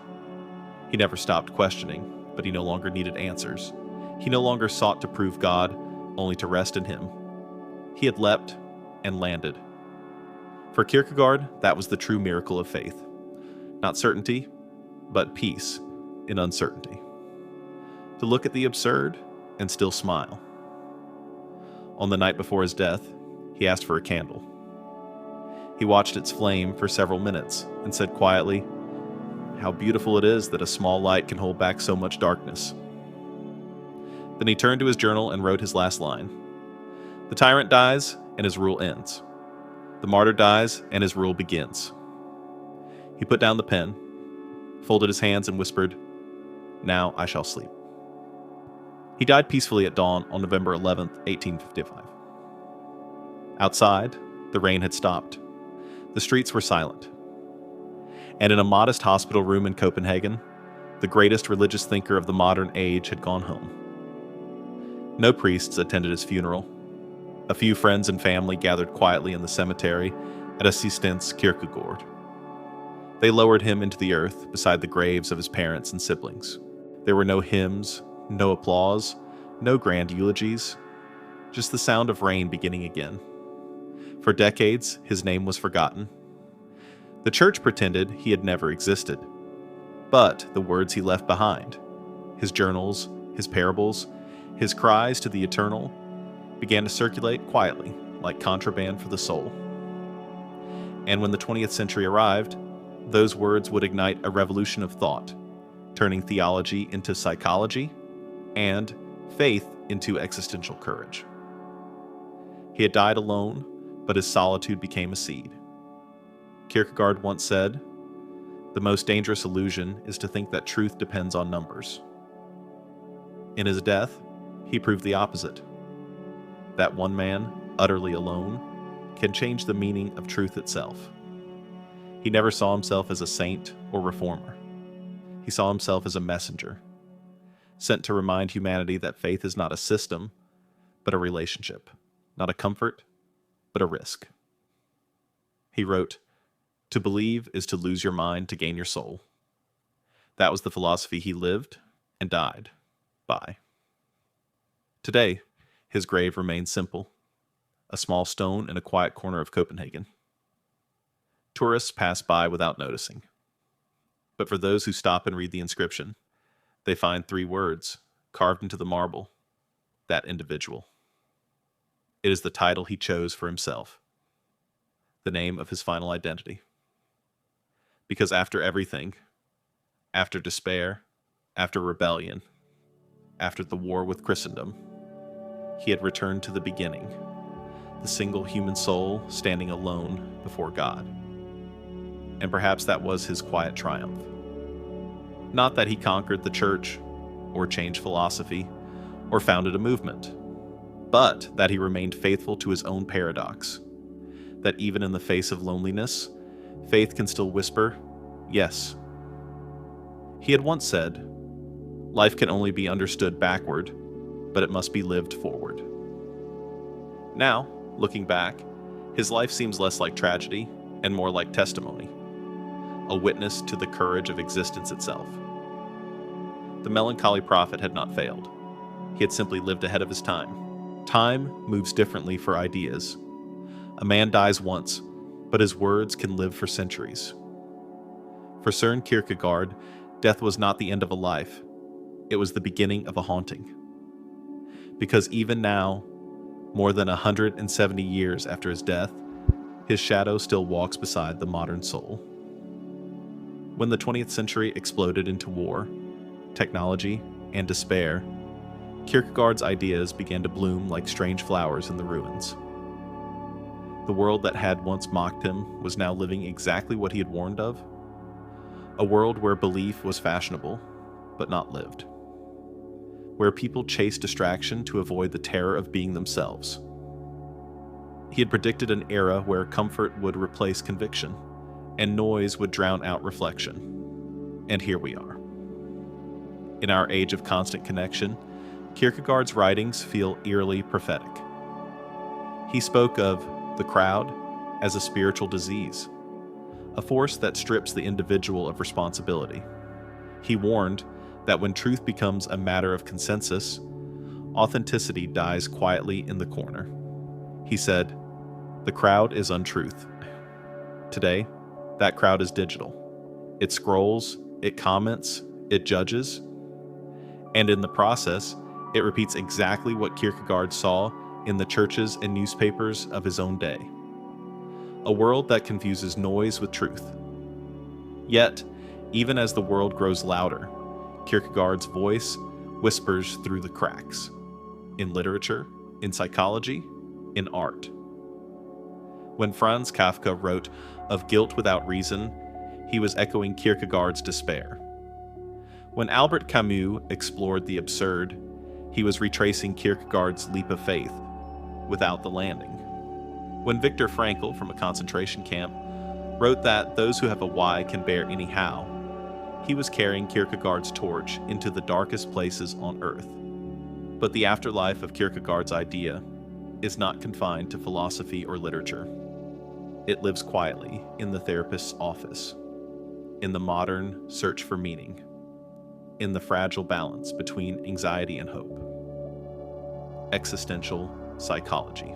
He never stopped questioning, but he no longer needed answers. He no longer sought to prove God, only to rest in him. He had leapt and landed. For Kierkegaard, that was the true miracle of faith. Not certainty, but peace, in uncertainty, to look at the absurd and still smile. On the night before his death, he asked for a candle. He watched its flame for several minutes and said quietly, "How beautiful it is that a small light can hold back so much darkness." Then he turned to his journal and wrote his last line. "The tyrant dies and his rule ends. The martyr dies and his rule begins." He put down the pen, folded his hands and whispered, "Now I shall sleep." He died peacefully at dawn on November 11th, 1855. Outside, the rain had stopped. The streets were silent. And in a modest hospital room in Copenhagen, the greatest religious thinker of the modern age had gone home. No priests attended his funeral. A few friends and family gathered quietly in the cemetery at Søren Kierkegaard. They lowered him into the earth beside the graves of his parents and siblings. There were no hymns, no applause, no grand eulogies, just the sound of rain beginning again. For decades, his name was forgotten. The church pretended he had never existed. But the words he left behind, his journals, his parables, his cries to the eternal, began to circulate quietly, like contraband for the soul. And when the 20th century arrived, those words would ignite a revolution of thought, turning theology into psychology and faith into existential courage. He had died alone, but his solitude became a seed. Kierkegaard once said, "The most dangerous illusion is to think that truth depends on numbers." In his death, he proved the opposite. That one man, utterly alone, can change the meaning of truth itself. He never saw himself as a saint or reformer. He saw himself as a messenger, sent to remind humanity that faith is not a system, but a relationship, not a comfort, but a risk. He wrote, "To believe is to lose your mind to gain your soul." That was the philosophy he lived and died by. Today, his grave remains simple, a small stone in a quiet corner of Copenhagen. Tourists pass by without noticing. But for those who stop and read the inscription, they find 3 words carved into the marble: that individual. It is the title he chose for himself, the name of his final identity. Because after everything, after despair, after rebellion, after the war with Christendom, he had returned to the beginning, the single human soul standing alone before God. And perhaps that was his quiet triumph. Not that he conquered the church, or changed philosophy, or founded a movement, but that he remained faithful to his own paradox, that even in the face of loneliness, faith can still whisper, yes. He had once said, "Life can only be understood backward, but it must be lived forward." Now, looking back, his life seems less like tragedy and more like testimony, a witness to the courage of existence itself. The melancholy prophet had not failed. He had simply lived ahead of his time. Time moves differently for ideas. A man dies once, but his words can live for centuries. For Søren Kierkegaard, death was not the end of a life. It was the beginning of a haunting. Because even now, more than 170 years after his death, his shadow still walks beside the modern soul. When the 20th century exploded into war, technology, and despair, Kierkegaard's ideas began to bloom like strange flowers in the ruins. The world that had once mocked him was now living exactly what he had warned of. A world where belief was fashionable, but not lived. Where people chased distraction to avoid the terror of being themselves. He had predicted an era where comfort would replace conviction, and noise would drown out reflection. And here we are. In our age of constant connection, Kierkegaard's writings feel eerily prophetic. He spoke of the crowd as a spiritual disease, a force that strips the individual of responsibility. He warned that when truth becomes a matter of consensus, authenticity dies quietly in the corner. He said, "The crowd is untruth." Today, that crowd is digital. It scrolls, it comments, it judges, and in the process, it repeats exactly what Kierkegaard saw in the churches and newspapers of his own day. A world that confuses noise with truth. Yet, even as the world grows louder, Kierkegaard's voice whispers through the cracks. In literature, in psychology, in art. When Franz Kafka wrote of guilt without reason, he was echoing Kierkegaard's despair. When Albert Camus explored the absurd, he was retracing Kierkegaard's leap of faith without the landing. When Viktor Frankl from a concentration camp wrote that those who have a why can bear any how, he was carrying Kierkegaard's torch into the darkest places on earth. But the afterlife of Kierkegaard's idea is not confined to philosophy or literature. It lives quietly in the therapist's office, in the modern search for meaning, in the fragile balance between anxiety and hope. Existential psychology.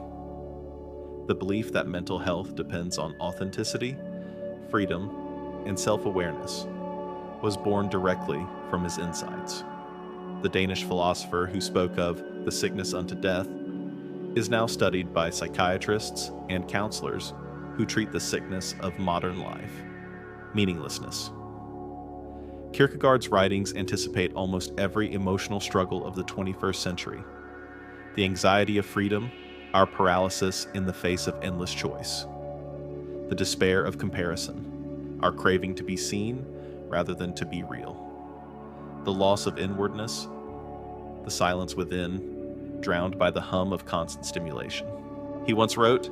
The belief that mental health depends on authenticity, freedom, and self-awareness was born directly from his insights. The Danish philosopher who spoke of the sickness unto death is now studied by psychiatrists and counselors who treat the sickness of modern life, meaninglessness. Kierkegaard's writings anticipate almost every emotional struggle of the 21st century. The anxiety of freedom, our paralysis in the face of endless choice. The despair of comparison, our craving to be seen rather than to be real. The loss of inwardness, the silence within, drowned by the hum of constant stimulation. He once wrote,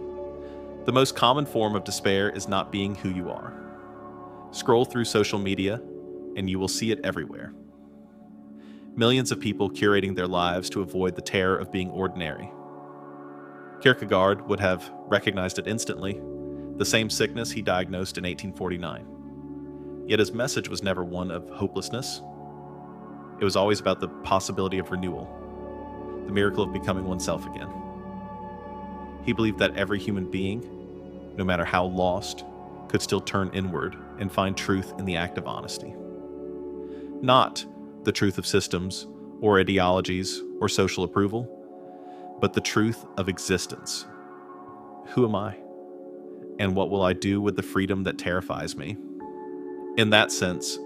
"The most common form of despair is not being who you are. Scroll through social media, and you will see it everywhere. Millions of people curating their lives to avoid the terror of being ordinary." Kierkegaard would have recognized it instantly, the same sickness he diagnosed in 1849. Yet his message was never one of hopelessness. It was always about the possibility of renewal, the miracle of becoming oneself again. He believed that every human being, no matter how lost, could still turn inward and find truth in the act of honesty. Not the truth of systems or ideologies or social approval, but the truth of existence. Who am I? And what will I do with the freedom that terrifies me? In that sense,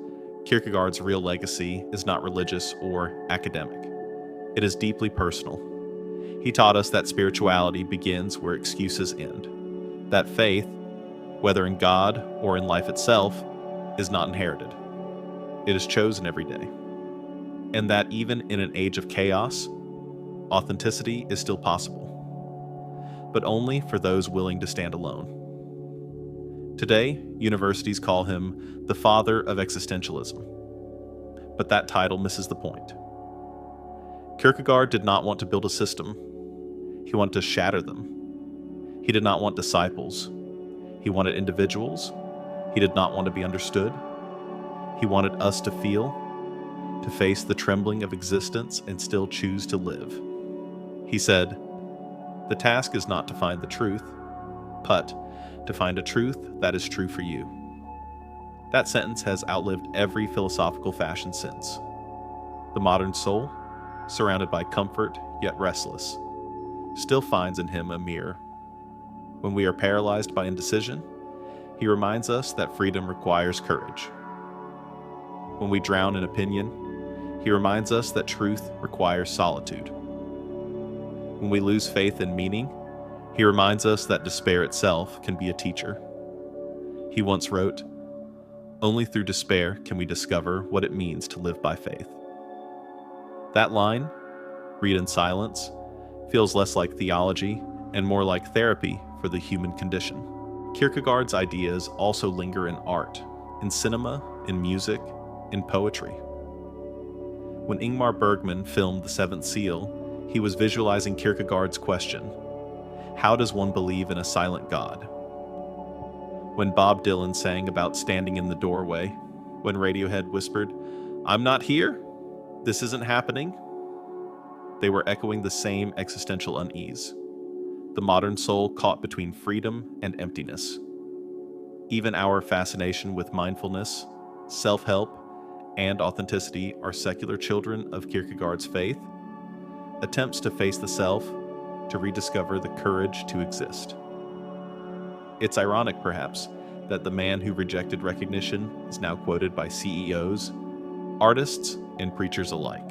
Kierkegaard's real legacy is not religious or academic. It is deeply personal. He taught us that spirituality begins where excuses end, that faith, whether in God or in life itself, is not inherited. It is chosen every day. And that even in an age of chaos, authenticity is still possible, but only for those willing to stand alone. Today, universities call him the father of existentialism, but that title misses the point. Kierkegaard did not want to build a system. He wanted to shatter them. He did not want disciples. He wanted individuals. He did not want to be understood. He wanted us to feel, to face the trembling of existence and still choose to live. He said, "The task is not to find the truth, but to find a truth that is true for you." That sentence has outlived every philosophical fashion since. The modern soul, surrounded by comfort yet restless, still finds in him a mirror. When we are paralyzed by indecision, he reminds us that freedom requires courage. When we drown in opinion, he reminds us that truth requires solitude. When we lose faith in meaning, he reminds us that despair itself can be a teacher. He once wrote, "Only through despair can we discover what it means to live by faith." That line, read in silence, feels less like theology and more like therapy for the human condition. Kierkegaard's ideas also linger in art, in cinema, in music, in poetry. When Ingmar Bergman filmed The Seventh Seal, he was visualizing Kierkegaard's question, how does one believe in a silent God? When Bob Dylan sang about standing in the doorway, when Radiohead whispered, "I'm not here, this isn't happening," they were echoing the same existential unease, the modern soul caught between freedom and emptiness. Even our fascination with mindfulness, self-help, and authenticity are secular children of Kierkegaard's faith, attempts to face the self, to rediscover the courage to exist. It's ironic, perhaps, that the man who rejected recognition is now quoted by CEOs, artists, and preachers alike,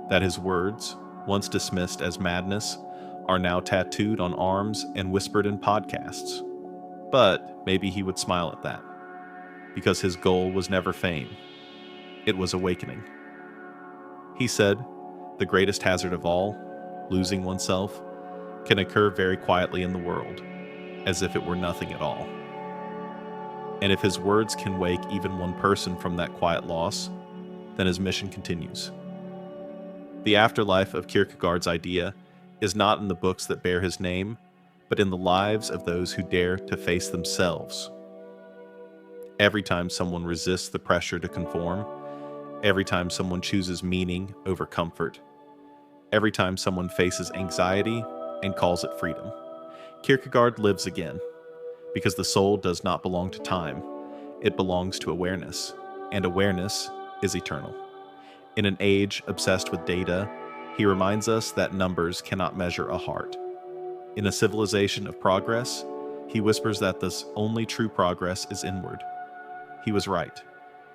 that his words, once dismissed as madness, are now tattooed on arms and whispered in podcasts. But maybe he would smile at that, because his goal was never fame. It was awakening. He said, the greatest hazard of all, losing oneself, can occur very quietly in the world, as if it were nothing at all. And if his words can wake even one person from that quiet loss, then his mission continues. The afterlife of Kierkegaard's idea is not in the books that bear his name, but in the lives of those who dare to face themselves. Every time someone resists the pressure to conform, every time someone chooses meaning over comfort, every time someone faces anxiety and calls it freedom, Kierkegaard lives again, because the soul does not belong to time, it belongs to awareness, and awareness is eternal. In an age obsessed with data, he reminds us that numbers cannot measure a heart. In a civilization of progress, he whispers that the only true progress is inward. He was right,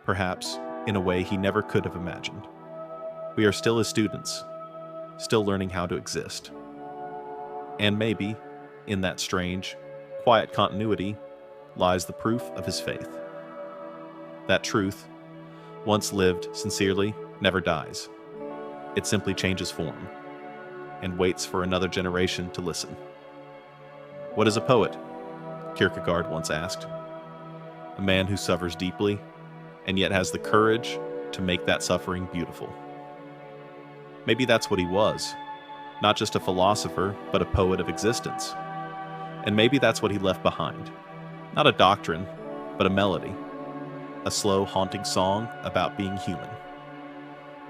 perhaps in a way he never could have imagined. We are still his students, still learning how to exist. And maybe, in that strange, quiet continuity, lies the proof of his faith. That truth, once lived sincerely, never dies. It simply changes form, and waits for another generation to listen. What is a poet? Kierkegaard once asked. A man who suffers deeply, and yet has the courage to make that suffering beautiful. Maybe that's what he was, not just a philosopher, but a poet of existence. And maybe that's what he left behind. Not a doctrine, but a melody. A slow, haunting song about being human.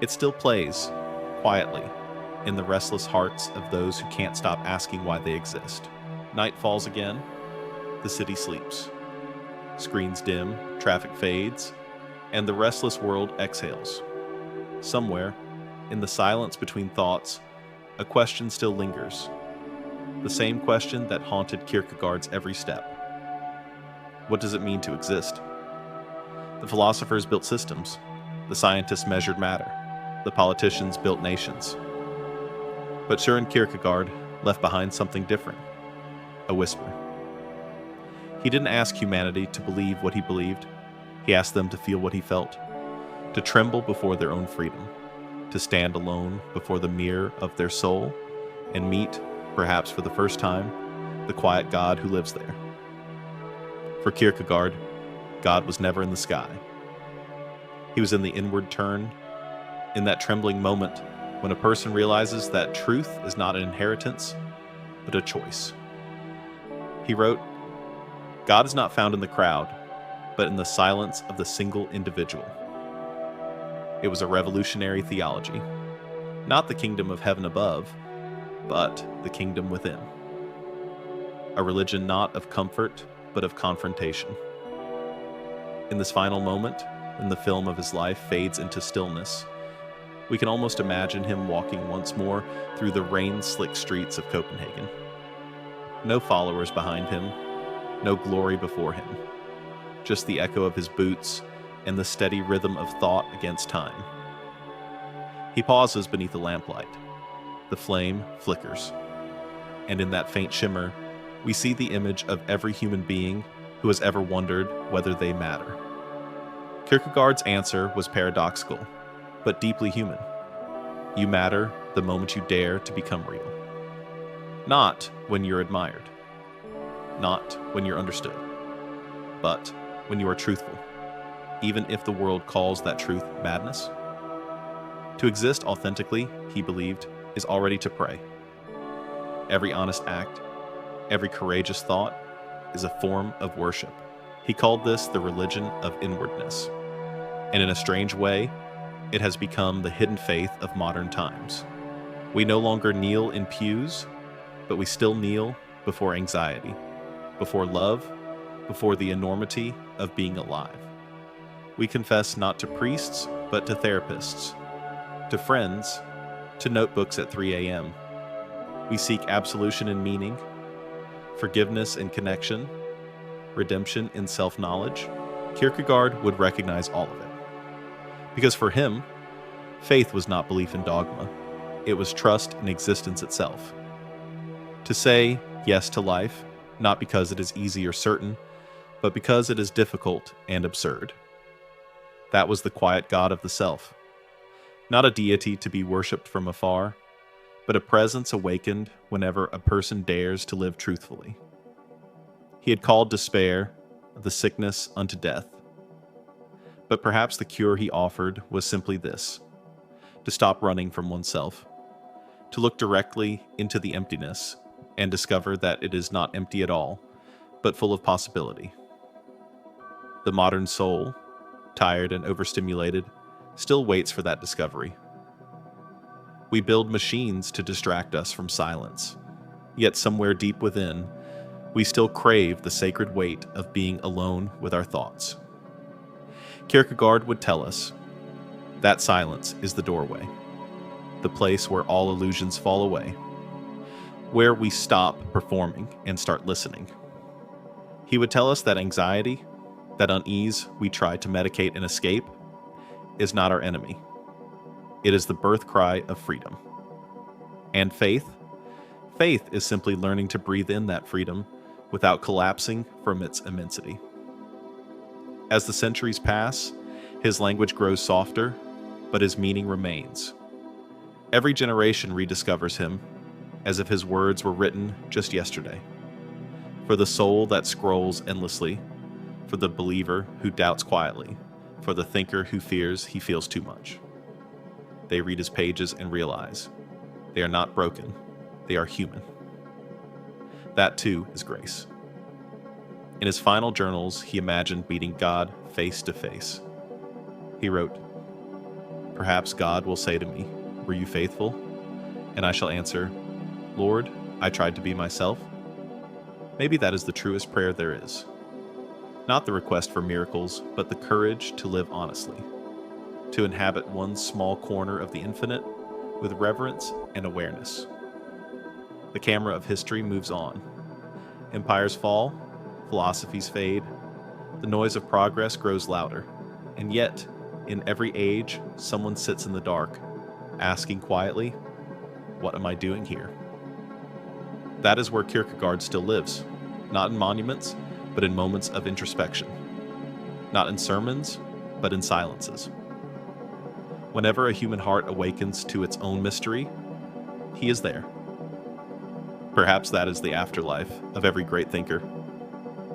It still plays, quietly, in the restless hearts of those who can't stop asking why they exist. Night falls again. The city sleeps. Screens dim, traffic fades, and the restless world exhales. Somewhere, in the silence between thoughts, a question still lingers. The same question that haunted Kierkegaard's every step. What does it mean to exist? The philosophers built systems. The scientists measured matter. The politicians built nations. But Søren Kierkegaard left behind something different. A whisper. He didn't ask humanity to believe what he believed. He asked them to feel what he felt. To tremble before their own freedom. To stand alone before the mirror of their soul and meet, perhaps for the first time, the quiet God who lives there. For Kierkegaard, God was never in the sky. He was in the inward turn, in that trembling moment when a person realizes that truth is not an inheritance, but a choice. He wrote, God is not found in the crowd, but in the silence of the single individual. It was a revolutionary theology, not the kingdom of heaven above, but the kingdom within. A religion not of comfort, but of confrontation. In this final moment, when the film of his life fades into stillness, we can almost imagine him walking once more through the rain-slick streets of Copenhagen. No followers behind him, no glory before him, just the echo of his boots and the steady rhythm of thought against time. He pauses beneath the lamplight. The flame flickers, and in that faint shimmer, we see the image of every human being who has ever wondered whether they matter. Kierkegaard's answer was paradoxical, but deeply human. You matter the moment you dare to become real. Not when you're admired. Not when you're understood. But when you are truthful, even if the world calls that truth madness. To exist authentically, he believed, is already to pray. Every honest act, every courageous thought is a form of worship. He called this the religion of inwardness. And in a strange way, it has become the hidden faith of modern times. We no longer kneel in pews, but we still kneel before anxiety, before love, before the enormity of being alive. We confess not to priests but to therapists, to friends, to notebooks at 3 a.m. We seek absolution in meaning, forgiveness in connection, redemption in self-knowledge. Kierkegaard would recognize all of it. Because for him, faith was not belief in dogma. It was trust in existence itself. To say yes to life, not because it is easy or certain, but because it is difficult and absurd. That was the quiet God of the self. Not a deity to be worshipped from afar, but a presence awakened whenever a person dares to live truthfully. He had called despair, the sickness unto death. But perhaps the cure he offered was simply this: to stop running from oneself, to look directly into the emptiness and discover that it is not empty at all, but full of possibility. The modern soul, tired and overstimulated, still waits for that discovery. We build machines to distract us from silence, yet somewhere deep within, we still crave the sacred weight of being alone with our thoughts. Kierkegaard would tell us that silence is the doorway, the place where all illusions fall away, where we stop performing and start listening. He would tell us that anxiety, that unease we try to medicate and escape, is not our enemy. It is the birth cry of freedom. And faith? Faith is simply learning to breathe in that freedom without collapsing from its immensity. As the centuries pass, his language grows softer, but his meaning remains. Every generation rediscovers him, as if his words were written just yesterday. For the soul that scrolls endlessly, for the believer who doubts quietly, for the thinker who fears he feels too much. They read his pages and realize they are not broken, they are human. That too is grace. In his final journals, he imagined meeting God face to face. He wrote, "Perhaps God will say to me, 'Were you faithful?' And I shall answer, 'Lord, I tried to be myself.' Maybe that is the truest prayer there is. Not the request for miracles, but the courage to live honestly, to inhabit one small corner of the infinite with reverence and awareness." The camera of history moves on. Empires fall, philosophies fade, the noise of progress grows louder, and yet, in every age, someone sits in the dark, asking quietly, "What am I doing here?" That is where Kierkegaard still lives, not in monuments, but in moments of introspection. Not in sermons, but in silences. Whenever a human heart awakens to its own mystery, he is there. Perhaps that is the afterlife of every great thinker,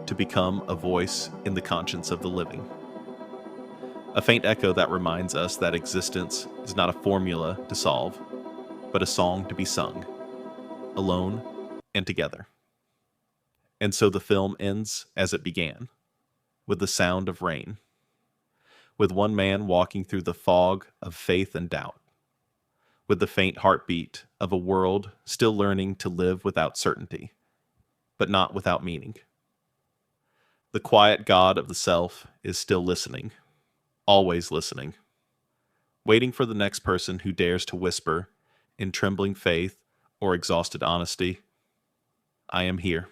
to become a voice in the conscience of the living. A faint echo that reminds us that existence is not a formula to solve, but a song to be sung, alone and together. And so the film ends as it began, with the sound of rain, with one man walking through the fog of faith and doubt, with the faint heartbeat of a world still learning to live without certainty, but not without meaning. The quiet God of the self is still listening, always listening, waiting for the next person who dares to whisper, in trembling faith or exhausted honesty, "I am here."